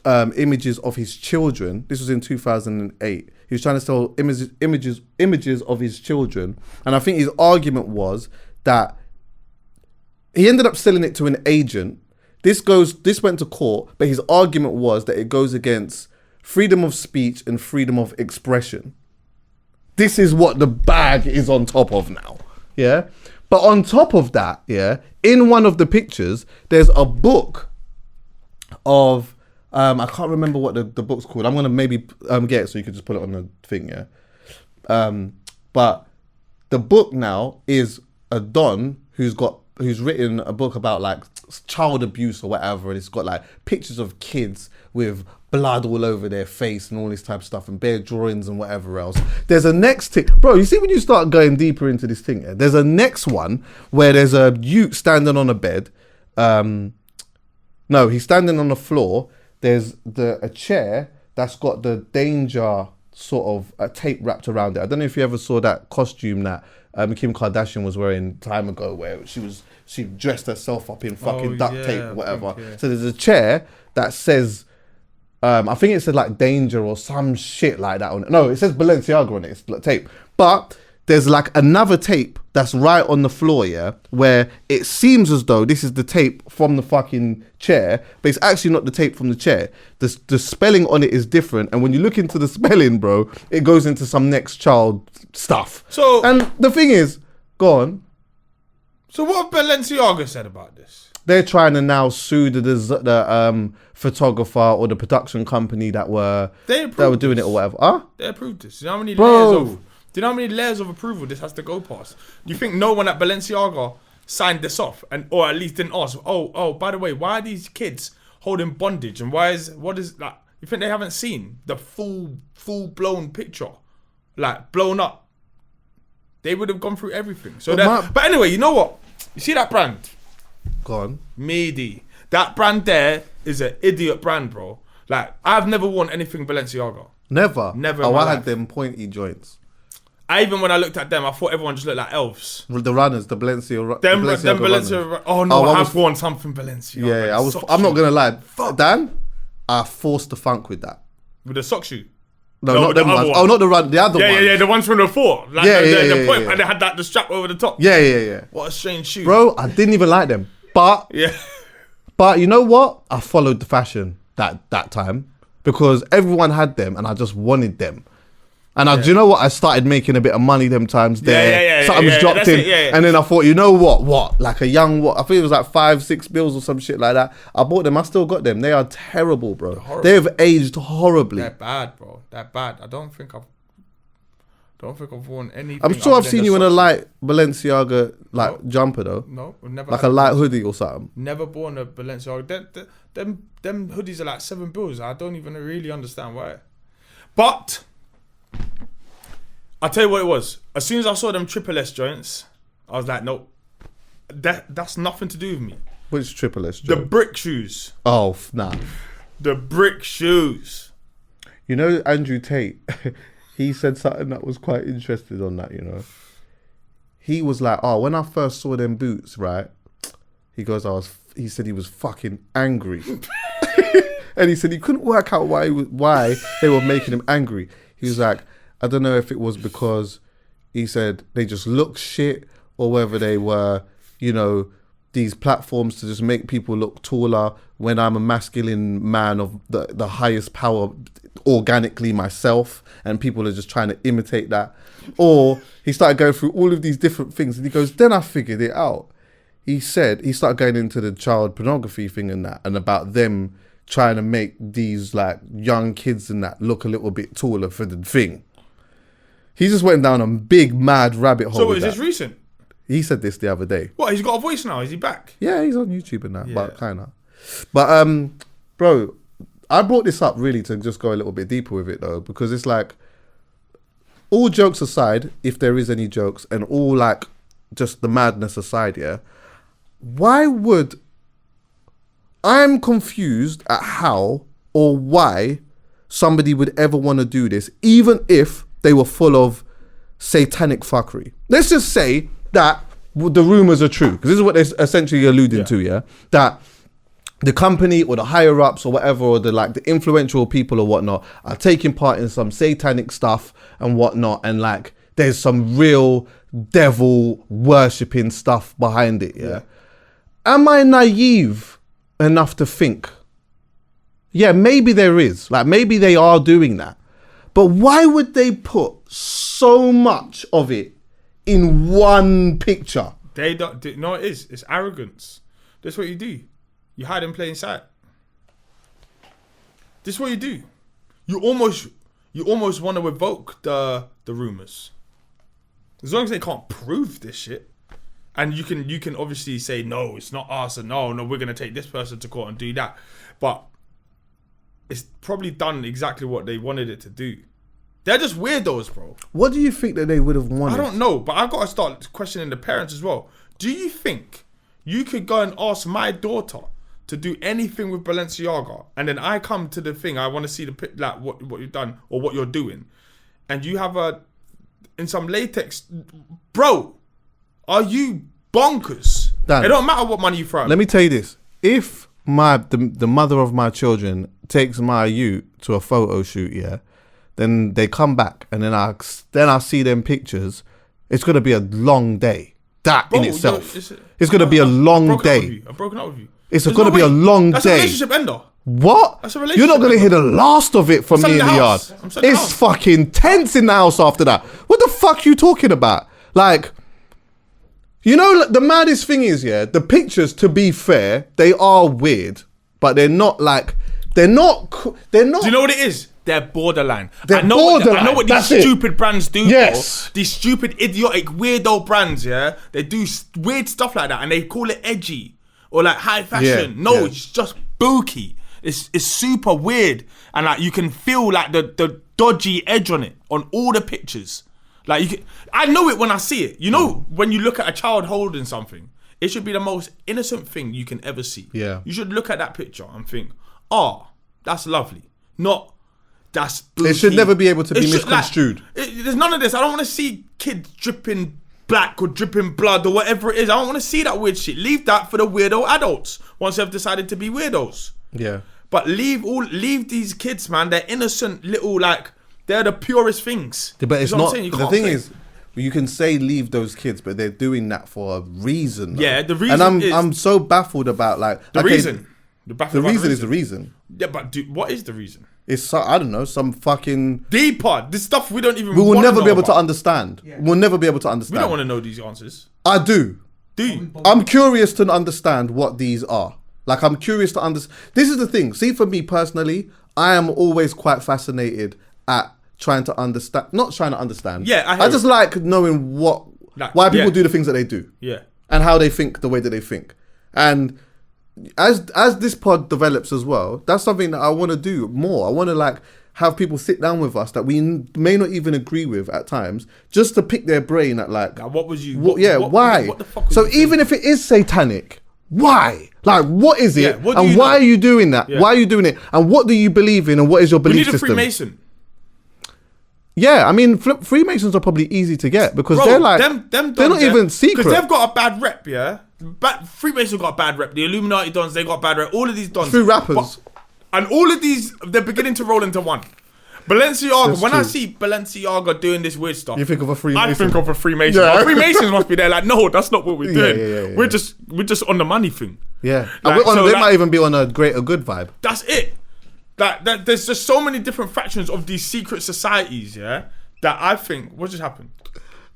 images of his children. This was in 2008. He was trying to sell images of his children, and I think his argument was that he ended up selling it to an agent. This went to court, but his argument was that it goes against freedom of speech and freedom of expression. This is what the bag is on top of now, But on top of that, in one of the pictures, there's a book of, I can't remember what the book's called. I'm going to maybe get it so you can just put it on the thing, But the book now is a Don who's written a book about, like, child abuse or whatever, and it's got, like, pictures of kids with blood all over their face and all this type of stuff, and bare drawings and whatever else. There's a next thing, bro. You see, when you start going deeper into this thing, there's a next one where there's a youth standing on a bed. No, he's standing on the floor. There's a chair that's got the danger sort of a tape wrapped around it. I don't know if you ever saw that costume that Kim Kardashian was wearing time ago, where she dressed herself up in fucking duct tape or whatever. So there's a chair that says, I think it said, like, danger or some shit like that on it. No, it says Balenciaga on it. It's like tape. But there's, like, another tape that's right on the floor, where it seems as though this is the tape from the fucking chair, but it's actually not the tape from the chair. The spelling on it is different, and when you look into the spelling, bro, it goes into some next child stuff. So, and the thing is, go on. So what have Balenciaga said about this? They're trying to now sue the photographer or the production company that were doing it or whatever. Huh? They approved this. Do you know how many layers do you know how many layers of approval this has to go past? Do you think no one at Balenciaga signed this off, or at least didn't ask? Oh, by the way, why are these kids holding bondage, and what is that? You think they haven't seen the full blown picture, like blown up? They would have gone through everything. So but anyway, you know what? You see that brand? Go on. Medi. That brand there is an idiot brand, bro. Like, I've never worn anything Balenciaga. Never. Oh, I had them pointy joints. Even when I looked at them, I thought everyone just looked like elves. The runners, the Balenciaga. Them Balenciaga. Oh no, I have worn something Balenciaga. Yeah, I'm not gonna lie. Dan, I forced the funk with that. With the sock shoe. No, not them ones. Oh, not the other ones. Yeah, the ones from the fort. Like the point, and they had the strap over the top. Yeah. What a strange shoe, bro. I didn't even like them, but you know what? I followed the fashion that time because everyone had them, and I just wanted them. And do you know what? I started making a bit of money them times there. Something's dropped in. And then I thought, you know what? Like a young, I think it was like 5-6 bills or some shit like that. I bought them. I still got them. They are terrible, bro. They have aged horribly. They're bad, bro. They're bad. I don't think I've worn anything. I'm sure I've seen you in a light Balenciaga jumper though. No, never. Like a light hoodie or something. Never worn a Balenciaga. Them hoodies are like 7 bills. I don't even really understand why. But I'll tell you what it was. As soon as I saw them Triple S joints, I was like, nope. That's nothing to do with me. Which Triple S joint? The brick shoes. Oh, nah. The brick shoes. You know Andrew Tate? he said something that was quite interesting on that, you know. He was like, oh, when I first saw them boots, right? He goes, he said he was fucking angry. And he said he couldn't work out why they were making him angry. He was like, I don't know if it was because he said they just look shit or whether they were, you know, these platforms to just make people look taller when I'm a masculine man of the highest power organically myself, and people are just trying to imitate that. Or he started going through all of these different things, and he goes, then I figured it out. He said he started going into the child pornography thing and that, and about them trying to make these like young kids and that look a little bit taller for the thing. He just went down a big mad rabbit hole. So is this recent? He said this the other day. What, he's got a voice now? Is he back? Yeah, he's on YouTube and that, but kind of. But bro, I brought this up really to just go a little bit deeper with it though, because it's like, all jokes aside, if there is any jokes, and all like just the madness aside, yeah, why would... I'm confused at how or why somebody would ever want to do this, even if they were full of satanic fuckery. Let's just say that the rumors are true, because this is what they're essentially alluding to, yeah? That the company or the higher ups or whatever, or the influential people or whatnot are taking part in some satanic stuff and whatnot, and like there's some real devil worshipping stuff behind it, yeah? Am I naive enough to think, yeah, maybe there is, like maybe they are doing that, but why would they put so much of it in one picture? They don't. No, it's arrogance. That's what you do. You hide in plain sight. This is what you do. You almost want to evoke the rumors, as long as they can't prove this shit. And you can obviously say, no, it's not us, and no, we're going to take this person to court and do that. But it's probably done exactly what they wanted it to do. They're just weirdos, bro. What do you think that they would have wanted? I don't know, but I've got to start questioning the parents as well. Do you think you could go and ask my daughter to do anything with Balenciaga, and then I come to the thing, I want to see what you've done or what you're doing, and you have in some latex, bro? Are you bonkers? Dan, it don't matter what money you throw. Let me tell you this. If the mother of my children takes my youth to a photo shoot, yeah, then they come back and then I see them pictures, it's going to be a long day. That in itself. It's going to be a long day. I've broken up with you. It's going to be a long day. That's a relationship ender. What? That's a relationship. You're not going to hear the last of it from me in the yard. It's fucking tense in the house after that. What the fuck you talking about? Like... You know, the maddest thing is, yeah, the pictures, to be fair, they are weird, but they're not. Do you know what it is? They're borderline. I know what these stupid brands do. Yes. Bro. These stupid, idiotic, weirdo brands, yeah? They do weird stuff like that, and they call it edgy or like high fashion. Yeah, it's just booky. It's super weird, and like you can feel like the dodgy edge on it on all the pictures. Like I know it when I see it. You know, when you look at a child holding something, it should be the most innocent thing you can ever see. Yeah. You should look at that picture and think, oh, that's lovely. Not, that's booty. It should never be able to be misconstrued. There's none of this. I don't want to see kids dripping black or dripping blood or whatever it is. I don't want to see that weird shit. Leave that for the weirdo adults once they've decided to be weirdos. Yeah. But leave these kids, man. They're innocent little, like, they're the purest things. But it's not. The thing is, you can say leave those kids, but they're doing that for a reason. Though. Yeah, the reason. And I'm so baffled about the reason. The reason is the reason. Yeah, but what is the reason? It's I don't know, some fucking HCPod. This stuff we don't even. We will never be able to understand. Yeah. We'll never be able to understand. We don't want to know these answers. I do. Do you? I'm curious to understand what these are. Like, I'm curious to understand. This is the thing. See, for me personally, I am always quite fascinated at trying to understand. Not trying to understand. Yeah, I just like knowing why people do the things that they do. Yeah. And how they think the way that they think. And as this pod develops as well, that's something that I want to do more. I want to have people sit down with us that we may not even agree with at times, just to pick their brain at now, what was you? Why? What the fuck? So even if it is satanic, why? Like, what is it? Yeah, and why are you doing that? Yeah. Why are you doing it? And what do you believe in? And what is your belief system? We need a Freemason. Yeah, I mean, Freemasons are probably easy to get because they're like, they're not even secret. Because they've got a bad rep, yeah? Freemasons got a bad rep. The Illuminati dons, they got a bad rep. All of these dons. Through rappers. And all of these, they're beginning to roll into one. Balenciaga, I see Balenciaga doing this weird stuff, you think of a Freemason? I think of a Freemason. Yeah. Well, Freemasons must be there like, no, that's not what we're doing. Yeah. We're just on the money thing. Yeah. Like, they might even be on a greater good vibe. That's it. That there's just so many different factions of these secret societies, yeah, that I think, what just happened?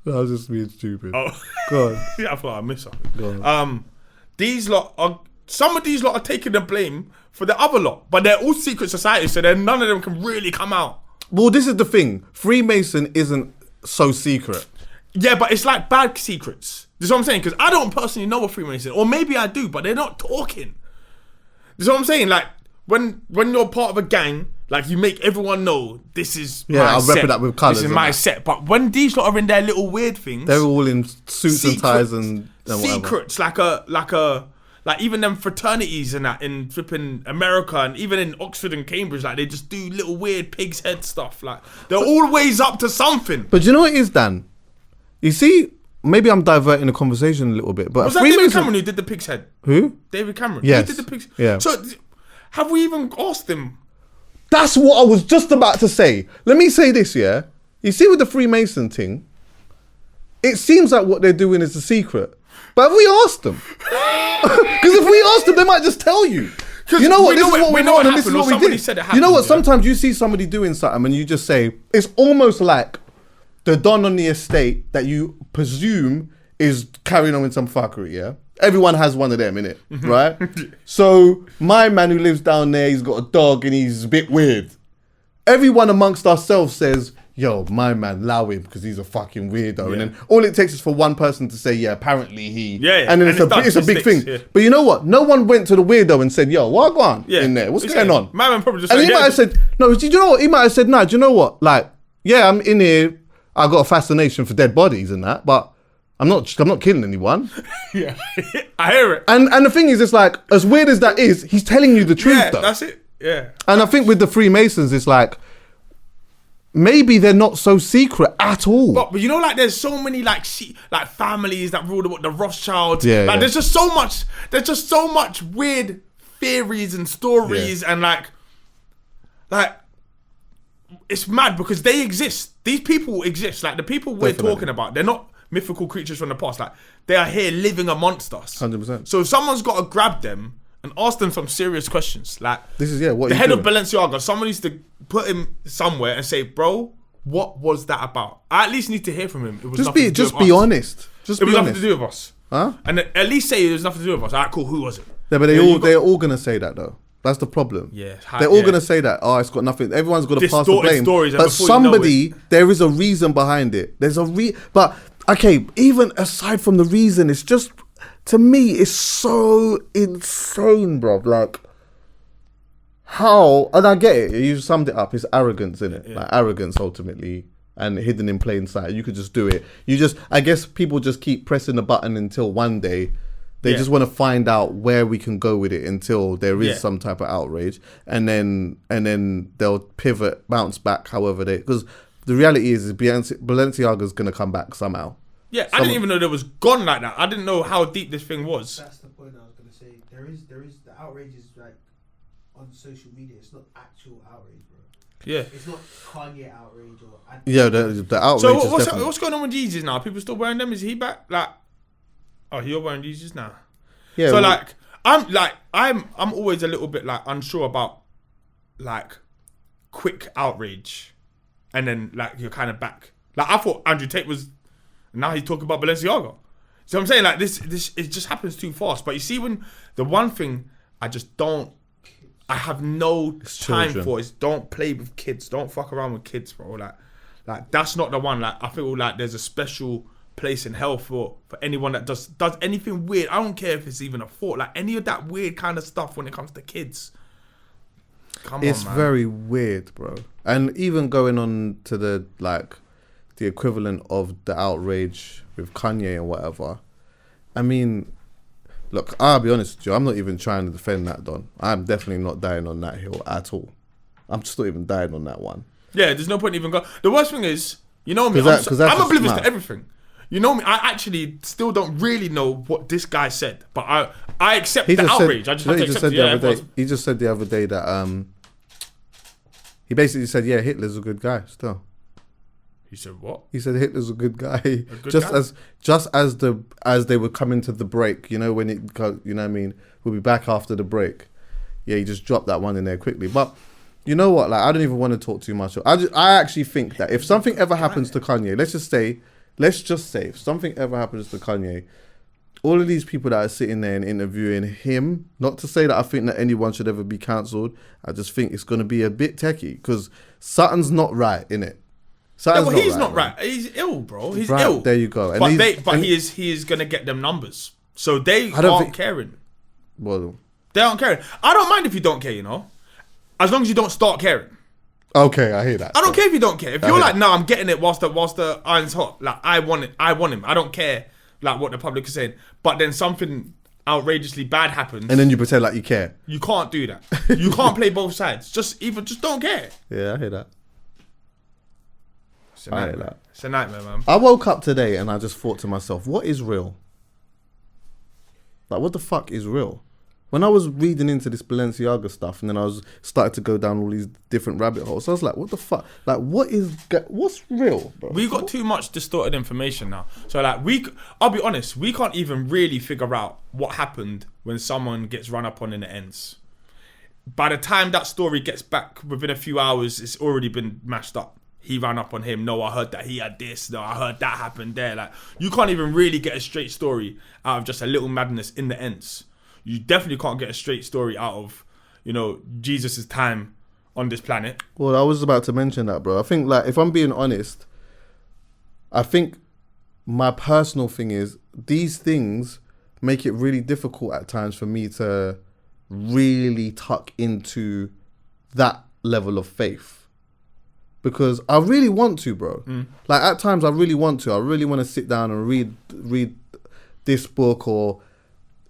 I was just being stupid. Oh. Go on. Yeah, I thought I missed something. Some of these lot are taking the blame for the other lot, but they're all secret societies, so then none of them can really come out. Well, this is the thing. Freemason isn't so secret. Yeah, but it's like bad secrets. This is what I'm saying, because I don't personally know a Freemason, or maybe I do, but they're not talking. This is what I'm saying, like, when you're part of a gang, like, you make everyone know this is my I'll set. rep it up with colours. This is my set. But when these lot are in their little weird things, they're all in suits and ties and whatever. Secrets, like even them fraternities and that in flipping America and even in Oxford and Cambridge, like they just do little weird pig's head stuff. Like they're always up to something. But you know what it is, Dan? You see, maybe I'm diverting the conversation a little bit, but was that David Cameron who did the pig's head? Who? David Cameron. Yes. Who did the pig's? Yeah. So have we even asked him? That's what I was just about to say. Let me say this, yeah? You see with the Freemason thing, it seems like what they're doing is a secret. But have we asked them? Because if we asked them, they might just tell you. You know what? This is what we know, and this is what we did. You know what? Sometimes you see somebody doing something and you just say, it's almost like the don on the estate that you presume is carrying on with some fuckery, yeah? Everyone has one of them, innit? Right? So my man who lives down there, he's got a dog and he's a bit weird. Everyone amongst ourselves says, yo, my man, allow him because he's a fucking weirdo. Yeah. And then all it takes is for one person to say, yeah, apparently he... Yeah. And then it's a big thing. Yeah. But you know what? No one went to the weirdo and said, yo, what on in there? What's going on? My man probably just... And he might have said, no, do you know what? He might have said, no, do you know what? Like, yeah, I'm in here. I got a fascination for dead bodies and that, but I'm not killing anyone. Yeah. I hear it. And the thing is, it's like, as weird as that is, he's telling you the truth, though. That's it. Yeah. And I think with the Freemasons, it's like, maybe they're not so secret at all. But you know, like there's so many like families that rule the Rothschilds. Yeah, like there's just so much weird theories and stories and like it's mad because they exist. These people exist. Like the people we're talking about, they're not mythical creatures from the past. Like they are here living amongst us. 100%. So if someone's got to grab them and ask them some serious questions. Like this is what the head of Balenciaga, someone needs to put him somewhere and say, bro, what was that about? I at least need to hear from him. It was just be honest. It was nothing to do with us. Huh? And at least say it was nothing to do with us. Alright, cool, who was it? Yeah, but they're all gonna say that though. That's the problem. Yeah. They're all gonna say that. Oh, it's got nothing. Everyone's got to pass the blame. Stories, but somebody, there is a reason behind it. There's a but okay, even aside from the reason, it's just, to me, it's so insane, bro. Like, how, and I get it, you summed it up, it's arrogance, innit? Yeah. Like, arrogance, ultimately, and hidden in plain sight. You could just do it. I guess people just keep pressing the button until one day, they just want to find out where we can go with it until there is some type of outrage. And then they'll pivot, bounce back, however because the reality is Balenciaga's going to come back somehow. Yeah, I didn't even know there was gone like that. I didn't know how deep this thing was. That's the point I was going to say. There is the outrage is like on social media. It's not actual outrage, bro. Yeah. It's not Kanye outrage or... the outrage So what's going on with Yeezys now? People still wearing them? Is he back? Like, oh, you're wearing Yeezys now? Yeah. So I'm always a little bit like unsure about like quick outrage, and then like you're kind of back. Like I thought Andrew Tate was... Now he's talking about Balenciaga. So I'm saying like this it just happens too fast. But you see, when the one thing I have no time for is don't play with kids. Don't fuck around with kids, bro. Like that's not the one. Like I feel like there's a special place in hell for anyone that does anything weird. I don't care if it's even a thought. Like any of that weird kind of stuff when it comes to kids. It's very weird, bro. And even going on to the equivalent of the outrage with Kanye and whatever. I mean, look, I'll be honest with you, I'm not even trying to defend that, Don. I'm definitely not dying on that hill at all. I'm just not even dying on that one. Yeah, there's no point even going. The worst thing is, you know me, I'm oblivious to everything. You know me, I actually still don't really know what this guy said, but I accept the outrage. I just have to accept it. He just said the other day that he basically said, yeah, Hitler's a good guy still. He said what? He said Hitler's a good guy. Just as they were coming to the break, you know, when it, you know what I mean, we'll be back after the break. Yeah, he just dropped that one in there quickly. But you know what? Like, I don't even want to talk too much. I actually think that if something ever happens to Kanye, let's just say, if something ever happens to Kanye, all of these people that are sitting there and interviewing him, not to say that I think that anyone should ever be cancelled, I just think it's going to be a bit techie because something's not right, innit? He's not right. He's ill, bro. He's right, ill. There you go. And he is going to get them numbers. So they aren't caring. Well, they aren't caring. I don't mind if you don't care, you know, as long as you don't start caring. Okay, I hear that. I don't care if you don't care. If you're like, no, I'm getting it whilst the iron's hot. Like, I want it. I want him. I don't care like what the public is saying. But then something outrageously bad happens, and then you pretend like you care. You can't do that. You can't play both sides. Just don't care. Yeah, I hear that. It's a nightmare. It's a nightmare, man. I woke up today and I just thought to myself, what is real? Like, what the fuck is real? When I was reading into this Balenciaga stuff and then I was started to go down all these different rabbit holes, I was like, what the fuck? Like, what's real, bro? We got too much distorted information now. So, like, I'll be honest, we can't even really figure out what happened when someone gets run up on in the ends. By the time that story gets back within a few hours, it's already been mashed up. He ran up on him. No, I heard that he had this. No, I heard that happened there. Like, you can't even really get a straight story out of just a little madness in the ends. You definitely can't get a straight story out of, you know, Jesus' time on this planet. Well, I was about to mention that, bro. I think, like, if I'm being honest, I think my personal thing is these things make it really difficult at times for me to really tuck into that level of faith. Because I really want to, bro. Like, at times I really want to. I really want to sit down and read this book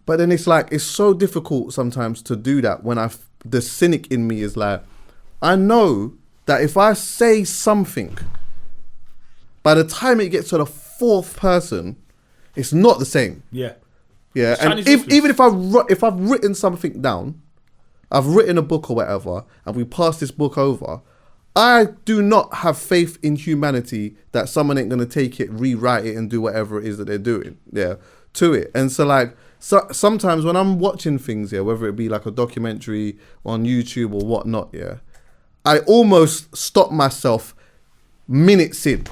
but then it's like, it's so difficult sometimes to do that when the cynic in me is like, I know that if I say something, by the time it gets to the fourth person, it's not the same. Yeah. Yeah. And even if I've written something down, I've written a book or whatever, and we pass this book over, I do not have faith in humanity that someone ain't going to take it, rewrite it, and do whatever it is that they're doing, to it. And so, like, sometimes when I'm watching things, whether it be like a documentary on YouTube or whatnot, I almost stop myself minutes in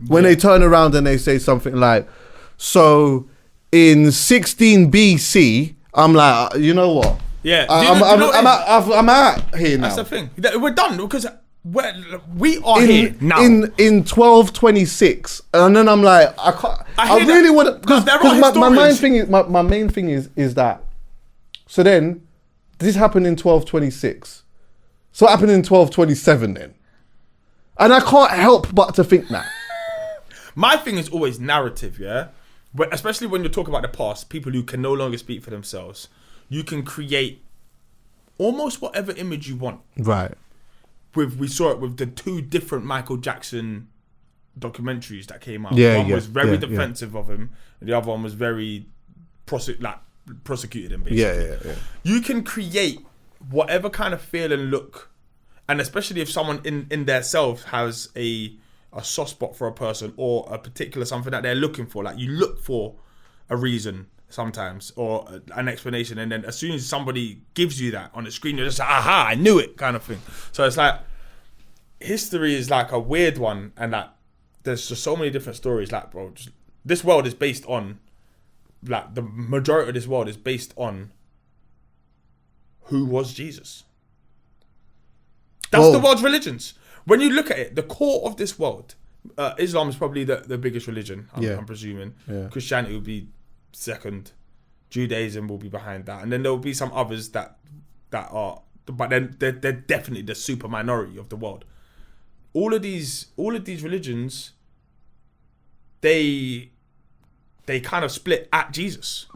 when they turn around and they say something like, so in 16 BC, I'm like, you know what? Yeah. I'm out here now. That's the thing. We're done because... we are here now in 1226, and then I'm like, I can't. I really want to, because my main thing is that. So then, this happened in 1226. So what happened in 1227 then? And I can't help but to think that. My thing is always narrative, yeah. But especially when you're talking about the past, people who can no longer speak for themselves, you can create almost whatever image you want, right? We saw it with the two different Michael Jackson documentaries that came out. One was very defensive of him, and the other one was very prosecuted him, basically. Yeah. You can create whatever kind of feel and look, and especially if someone in their self has a soft spot for a person or a particular something that they're looking for. Like, you look for a reason sometimes or an explanation, and then as soon as somebody gives you that on the screen, you're just like, aha, I knew it, kind of thing. So it's like, history is like a weird one, and like there's just so many different stories. Like, bro, this world is based on, like, the majority of this world is based on who was Jesus. That's the world's religions. When you look at it, the core of this world, Islam is probably the biggest religion, I'm presuming. Yeah. Christianity will be second, Judaism will be behind that, and then there will be some others that are, but then they're definitely the super minority of the world. All of these religions, they kind of split at Jesus.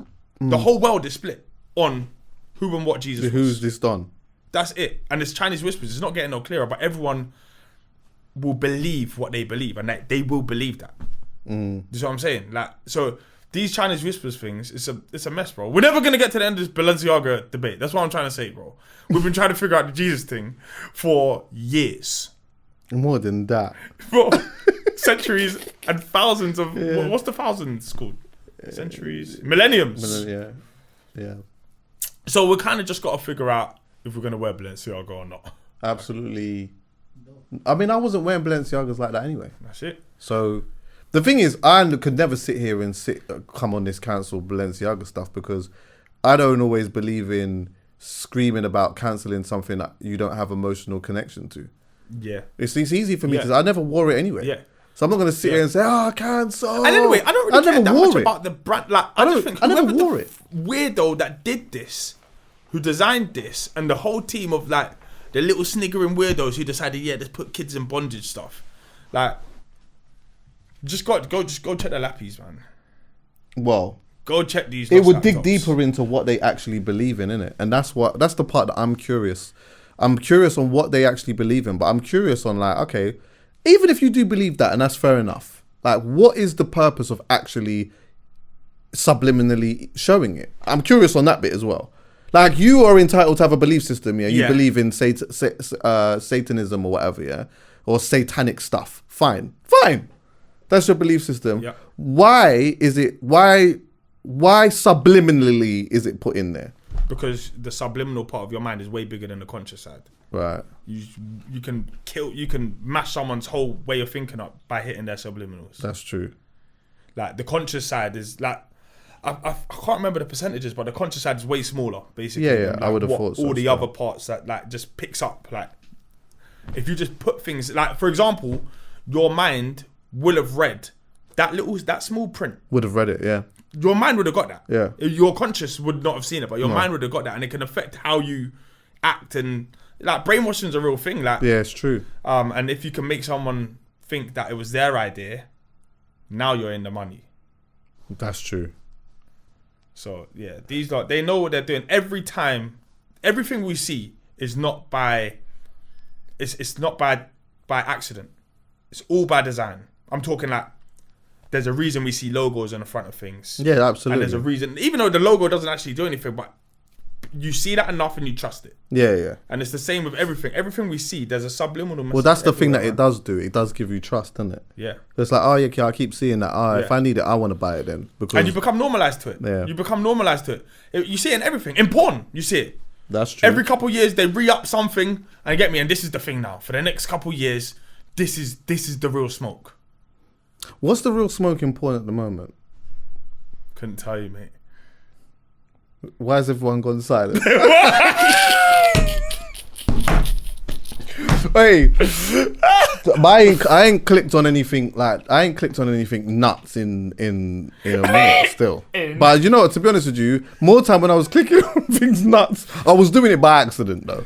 The whole world is split on who and what Jesus was. Who's this done? That's it. And it's Chinese whispers. It's not getting no clearer, but everyone will believe what they believe, and they will believe that. You know what I'm saying? Like, so these Chinese whispers things, it's a mess, bro. We're never gonna get to the end of this Balenciaga debate. That's what I'm trying to say, bro. We've been trying to figure out the Jesus thing for years. More than that, Bro, centuries and thousands of what's the thousands called? Centuries, millenniums. Yeah. So we kind of just got to figure out if we're gonna wear Balenciaga or not. Absolutely. I mean, I wasn't wearing Balenciagas like that anyway. That's it. So the thing is, I could never sit here and come on this cancel Balenciaga stuff, because I don't always believe in screaming about cancelling something that you don't have emotional connection to. Yeah. It's easy for me because I never wore it anyway. Yeah. So I'm not going to sit here and say, cancel. And anyway, I don't really care that much about the brand. Like, I just think I never whoever wore the weirdo that did this, who designed this, and the whole team of like the little sniggering weirdos who decided, let's put kids in bondage stuff. Like, just go check the lappies, man. Well, go check these. It would dig deeper into what they actually believe in, innit? And that's the part that I'm curious. I'm curious on what they actually believe in, but I'm curious on like, okay, even if you do believe that, and that's fair enough, like, what is the purpose of actually subliminally showing it? I'm curious on that bit as well. Like, you are entitled to have a belief system, yeah? You believe in Satanism or whatever, yeah? Or satanic stuff. Fine. That's your belief system. Yeah. Why subliminally is it put in there? Because the subliminal part of your mind is way bigger than the conscious side. Right. You can mash someone's whole way of thinking up by hitting their subliminals. That's true. Like, the conscious side is like, I can't remember the percentages, but the conscious side is way smaller, basically. Yeah, like I would have thought so. All the other parts that like just picks up. Like, if you just put things, like, for example, your mind will have read that small print. Would have read it, yeah. Your mind would have got that. Yeah. Your conscious would not have seen it, but your mind would have got that, and it can affect how you act. And like, brainwashing is a real thing. Like, yeah, it's true. And if you can make someone think that it was their idea, now you're in the money. That's true. So yeah, these lot, they know what they're doing. Every time, everything we see is not by, it's not by accident. It's all by design. I'm talking like, there's a reason we see logos on the front of things. Yeah, absolutely. And there's a reason, even though the logo doesn't actually do anything, but you see that enough and you trust it. Yeah. And it's the same with everything. Everything we see, there's a subliminal message. Well, that's the thing that it does do. It does give you trust, doesn't it? Yeah. It's like, oh, yeah, I keep seeing that. If I need it, I want to buy it then. Because and you become normalized to it. Yeah. You become normalized to it. You see it in everything. In porn, you see it. That's true. Every couple of years, they re-up something, and get me, and this is the thing now. For the next couple of years, this is the real smoke. What's the real smoke in porn at the moment? Couldn't tell you, mate. Why has everyone gone silent? Hey, I ain't clicked on anything nuts in a minute still. But you know what? To be honest with you, more time when I was clicking on things nuts, I was doing it by accident though.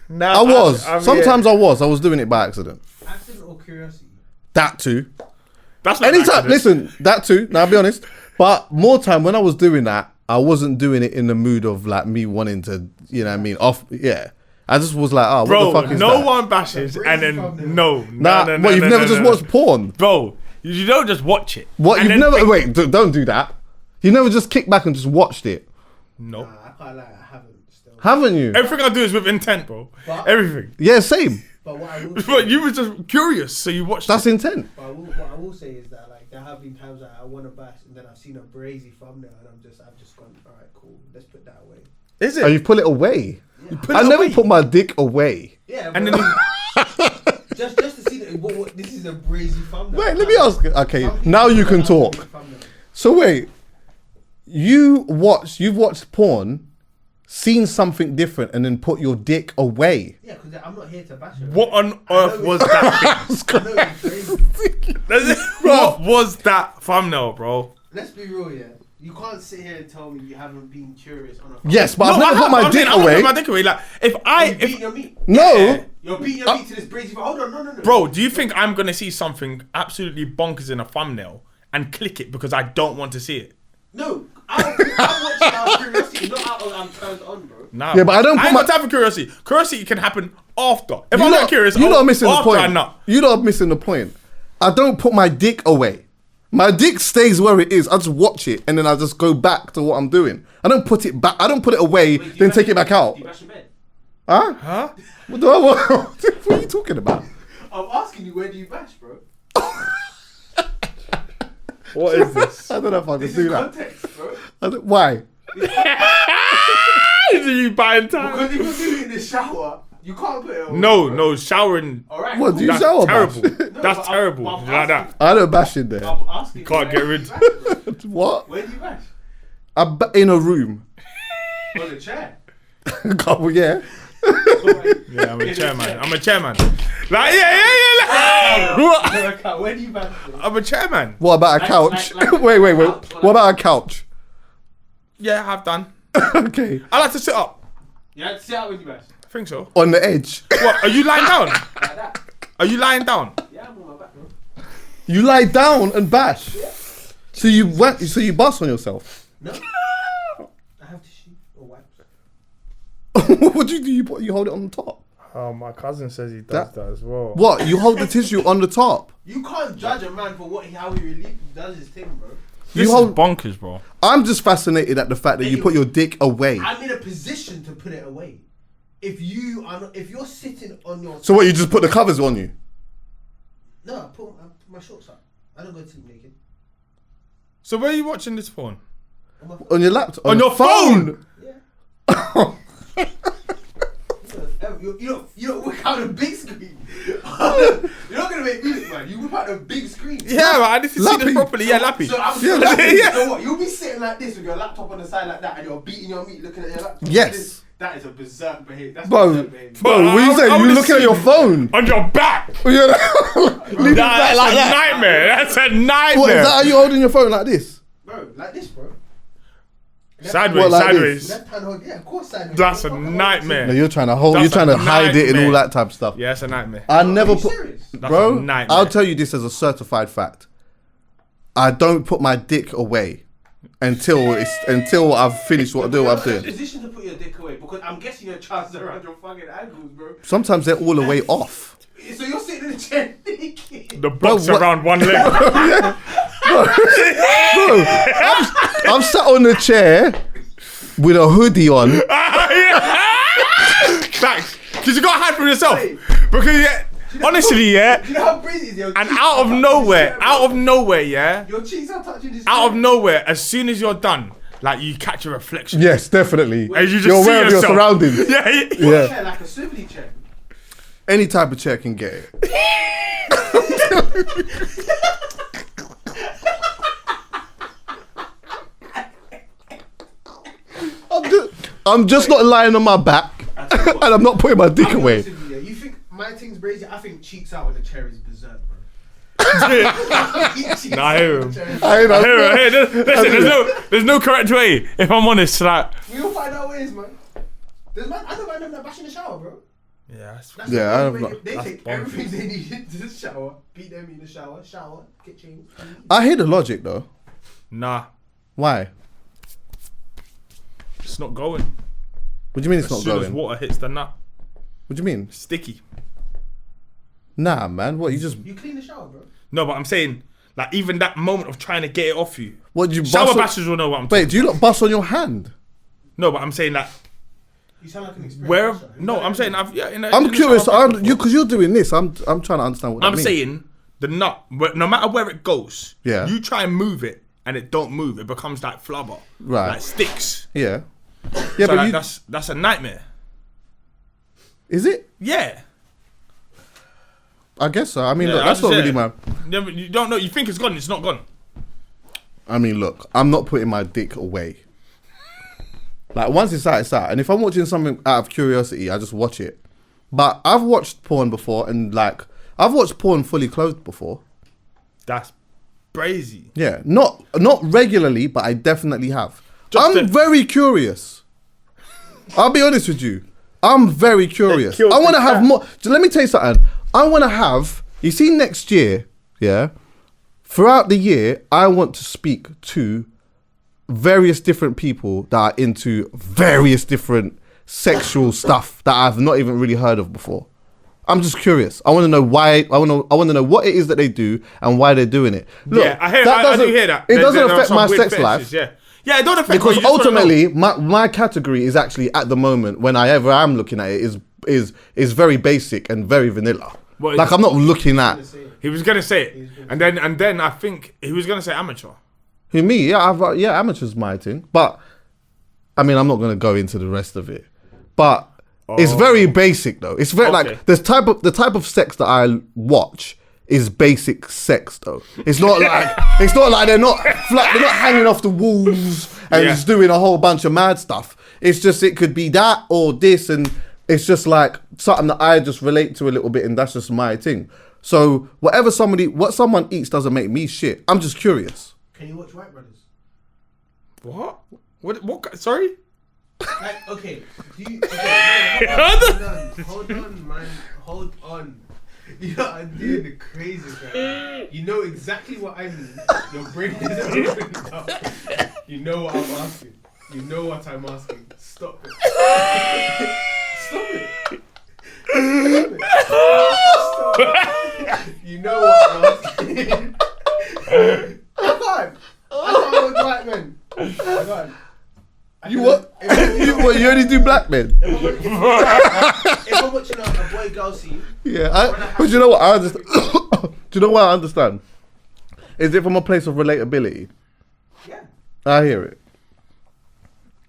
No, I was. Sometimes I was doing it by accident. Accident or curiosity? That too. That's not anytime. Listen, that too. Now I'll be honest. But more time when I was doing that, I wasn't doing it in the mood of like me wanting to, you know what I mean? I just was like, what the fuck is that? No one bashes and then no. You've never just watched porn? Bro, you don't just watch it. What, you've never, wait, don't do that. You never just kicked back and just watched it? No. Nah, I can't lie, I haven't still. Haven't you? Everything I do is with intent, bro. But, everything. Yeah, same. But what I will say, But you were just curious, so you watched That's intent. But what I will say is that like there have been times that I want to bash and then I've seen a brazy thumbnail and I've just gone, alright, cool, let's put that away. Is it? Oh, you pull it away? Yeah. I never put my dick away. Yeah, and then just to see that what this is a brazy thumbnail. Wait, let me ask. Okay, now you can talk. So wait, you've watched porn, seen something different, and then put your dick away. Yeah, because I'm not here to bash it. What on earth was that thing? What was that thumbnail, bro? Let's be real, yeah. You can't sit here and tell me you haven't been curious on a thumbnail. Yes, but I've never put my dick away. My dick away. Like, you're beating your meat. No. Yeah, you're beating your meat to this brazy. Hold on, no. Bro, do you think I'm gonna see something absolutely bonkers in a thumbnail and click it because I don't want to see it? No, I'm watching out of curiosity, not out of I'm turned on, bro. Nah, Yeah, but I don't I put ain't my. got time for curiosity. Curiosity can happen after. If You I'm lot- not curious, you lot are missing the after I point. nut. You lot are missing the point. I don't put my dick away. My dick stays where it is. I just watch it and then I just go back to what I'm doing. I don't put it back. I don't put it away, Wait, then take it back out. Do you bash your bed? Huh? Huh? What do I want? What are you talking about? I'm asking you, where do you bash, bro? What is this? I don't know if I can This do is that. context, bro. Why? Is you buying time? Because if you're doing it in the shower, you can't put it away. No, showering. Alright, What, cool. do you That's shower terrible. bash? No, That's but terrible. I'm Like that. I don't bash in there. I'm asking Can't you, get where rid- do you bash, bro? What? Where do you bash? In a room. On the chair. Couple, yeah. Yeah, I'm a chairman. I'm a chairman. Like, yeah. What? Where do you bash, bro? I'm a chairman. What about a couch? like wait. couch, What about a couch? Yeah, I've done. Okay. I like to sit up. You had to sit out when you bash. I think so. On the edge. What? Are you lying down? Like that. Are you lying down? Yeah, I'm on my back, bro. You lie down and bash. So you went. So you bust on yourself. No. I have tissue or wipes. What do you do? You hold it on the top. Oh, my cousin says he does that as well. What? You hold the tissue on the top. You can't judge a man for how he really does his thing, bro. This You hold. is bonkers, bro. I'm just fascinated at the fact that you put your dick away. I'm in a position to put it away. If you're sitting on your So what? You just put the covers on you. no, I put my shorts up. I don't go to sleep naked. So where are you watching this porn? On my phone. On your laptop. On your phone? Yeah. You don't whip out a big screen. You're not gonna make music, man. You whip out a big screen. Yeah, man, I need to see Lappy. this properly. Yeah, Lappy. So I'm Yeah, yeah. So what? You'll be sitting like this with your laptop on the side like that, and you're beating your meat, looking at your laptop. Yes. This- That is a berserk behavior. That's Bro, berserk behavior. bro, what are you saying? You looking at your phone? On your back. Yeah. That's a nightmare. That's a nightmare. What is that? Are you holding your phone like this? Bro, like this, bro. Sideways, What, like sideways. Left hand hold, yeah, of course sideways. That's a Fuck, hold nightmare. No, you're trying to hold. That's You're trying a to hide it and all nightmare. that type of stuff. Yeah, it's a nightmare. I never you put, serious? That's bro. a nightmare. I'll tell you this as a certified fact. I don't put my dick away until I've finished what I do. What I'm You're in a doing. position to put your dick away because I'm guessing your trousers are around your fucking ankles, bro. Sometimes they're all the way off. So you're sitting in the chair naked. The box what- around one leg. Bro, I'm sat on the chair with a hoodie on. Facts. Because you got to hide from yourself. Because, honestly, yeah. Do you know how crazy it is? And out of nowhere, yeah. Your cheeks are touching this Out of chair. nowhere, as soon as you're done, like you catch a reflection. Yes, definitely. And you just You're see aware of your yourself. surroundings. Yeah. What Yeah. chair, like a swivelly chair. Any type of chair can get it. I'm just not lying on my back, and I'm not putting my dick I'll be away. honest with you, yeah. You think my thing's crazy? I think cheeks out on the chair is berserk, bro. Nah, I hear him. I ain't know. Hey, listen, there's no correct way. If I'm honest, like. We all find our ways, man. I know man that bash in the shower, bro. Yeah, That's Yeah, the I only have way not- they that's take bonkers. everything they need into the shower, beat them in the shower, kitchen. I hear the logic though. Nah, Why? it's not going. What do you mean it's As not soon as going? water hits the nut, What do you mean? sticky. Nah, man. What you just? You clean the shower, bro. No, but I'm saying, like, even that moment of trying to get it off you. What do you? Shower bust on- bashers will know what I'm talking. Wait, do you not bust on your hand? No, but I'm saying that. You sound like an experienced Where? basher. No, I'm saying I've yeah. In a, I'm in a curious. shower bash before. Because you're doing this. I'm trying to understand what that I'm means. saying the nut, no matter where it goes, Yeah. you try and move it and it don't move. It becomes like flubber, Right. like sticks. Yeah. Yeah, So but like, you, that's a nightmare. is it? Yeah. I guess so. I mean, Yeah, look, I that's not just really said- my. You don't know. You think it's gone. It's not gone. I mean, look, I'm not putting my dick away. Like, once it's out, it's out. And if I'm watching something out of curiosity, I just watch it. But I've watched porn before, and like, I've watched porn fully clothed before. That's crazy. Yeah, not regularly, but I definitely have. Just I'm the- very curious. I'll be honest with you. I'm very curious. killed I want to the have cat. more. So let me tell you something. I want to have. You see, next year, yeah. Throughout the year, I want to speak to various different people that are into various different sexual stuff that I've not even really heard of before. I'm just curious. I want to know why. I want to know what it is that they do and why they're doing it. Look, yeah, I do hear that. It doesn't affect my sex life. Yeah, it don't affect because ultimately, my category is actually at the moment when I ever am looking at it is very basic and very vanilla. Like I'm not looking at. He was gonna say it, and then I think he was gonna say amateur. Who, me? Yeah, amateur's my thing, but I mean, I'm not gonna go into the rest of it, but. It's very basic though. It's very like the type of sex that I watch is basic sex though. It's not like they're not hanging off the walls and just doing a whole bunch of mad stuff. It's just it could be that or this, and it's just like something that I just relate to a little bit, and that's just my thing. So what someone eats doesn't make me shit. I'm just curious. Can you watch White Brothers? What? What? Sorry. Like, okay. Hold on, man. Hold on. You know, I'm doing the craziest right. You know exactly what I mean. Your brain is opened up. You know what I'm asking. You know what I'm asking. Stop it. Stop it. Stop it. You know what I'm asking. I can't. I can't watch white men. I can't. You what? You only do black men? If I'm watching a boy-girl scene... Yeah, but you know what? I understand. Do you know what I understand? Is it from a place of relatability? Yeah. I hear it.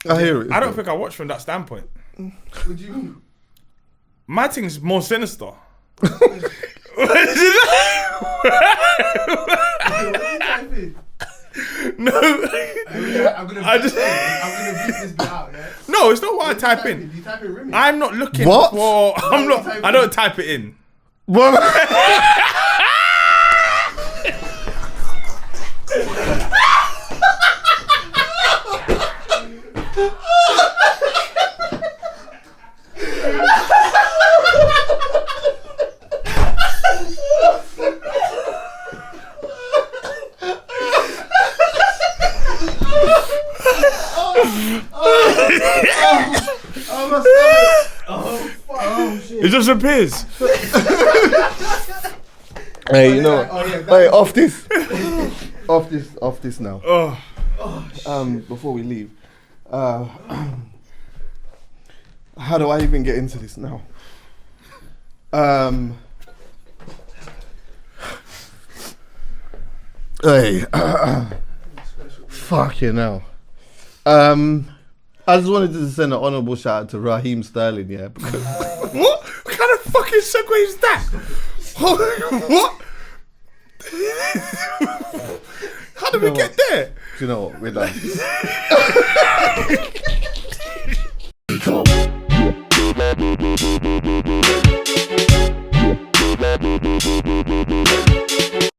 I don't think I watch from that standpoint. What do you mean? My thing's more sinister. What are you typing? No, I'm gonna beat this bit out. Yeah? No, it's not what I type in. Do you type in Remy? I'm not looking what? for. I'm not. I don't type it in. What? It just appears. Hey, you know what? Hey, off this now. Before we leave, how do I even get into this now? Hey, fucking hell. I just wanted to send an honourable shout out to Raheem Sterling, yeah. What kind of fucking segue is that? What? How did we get there? Do you know what? We're done.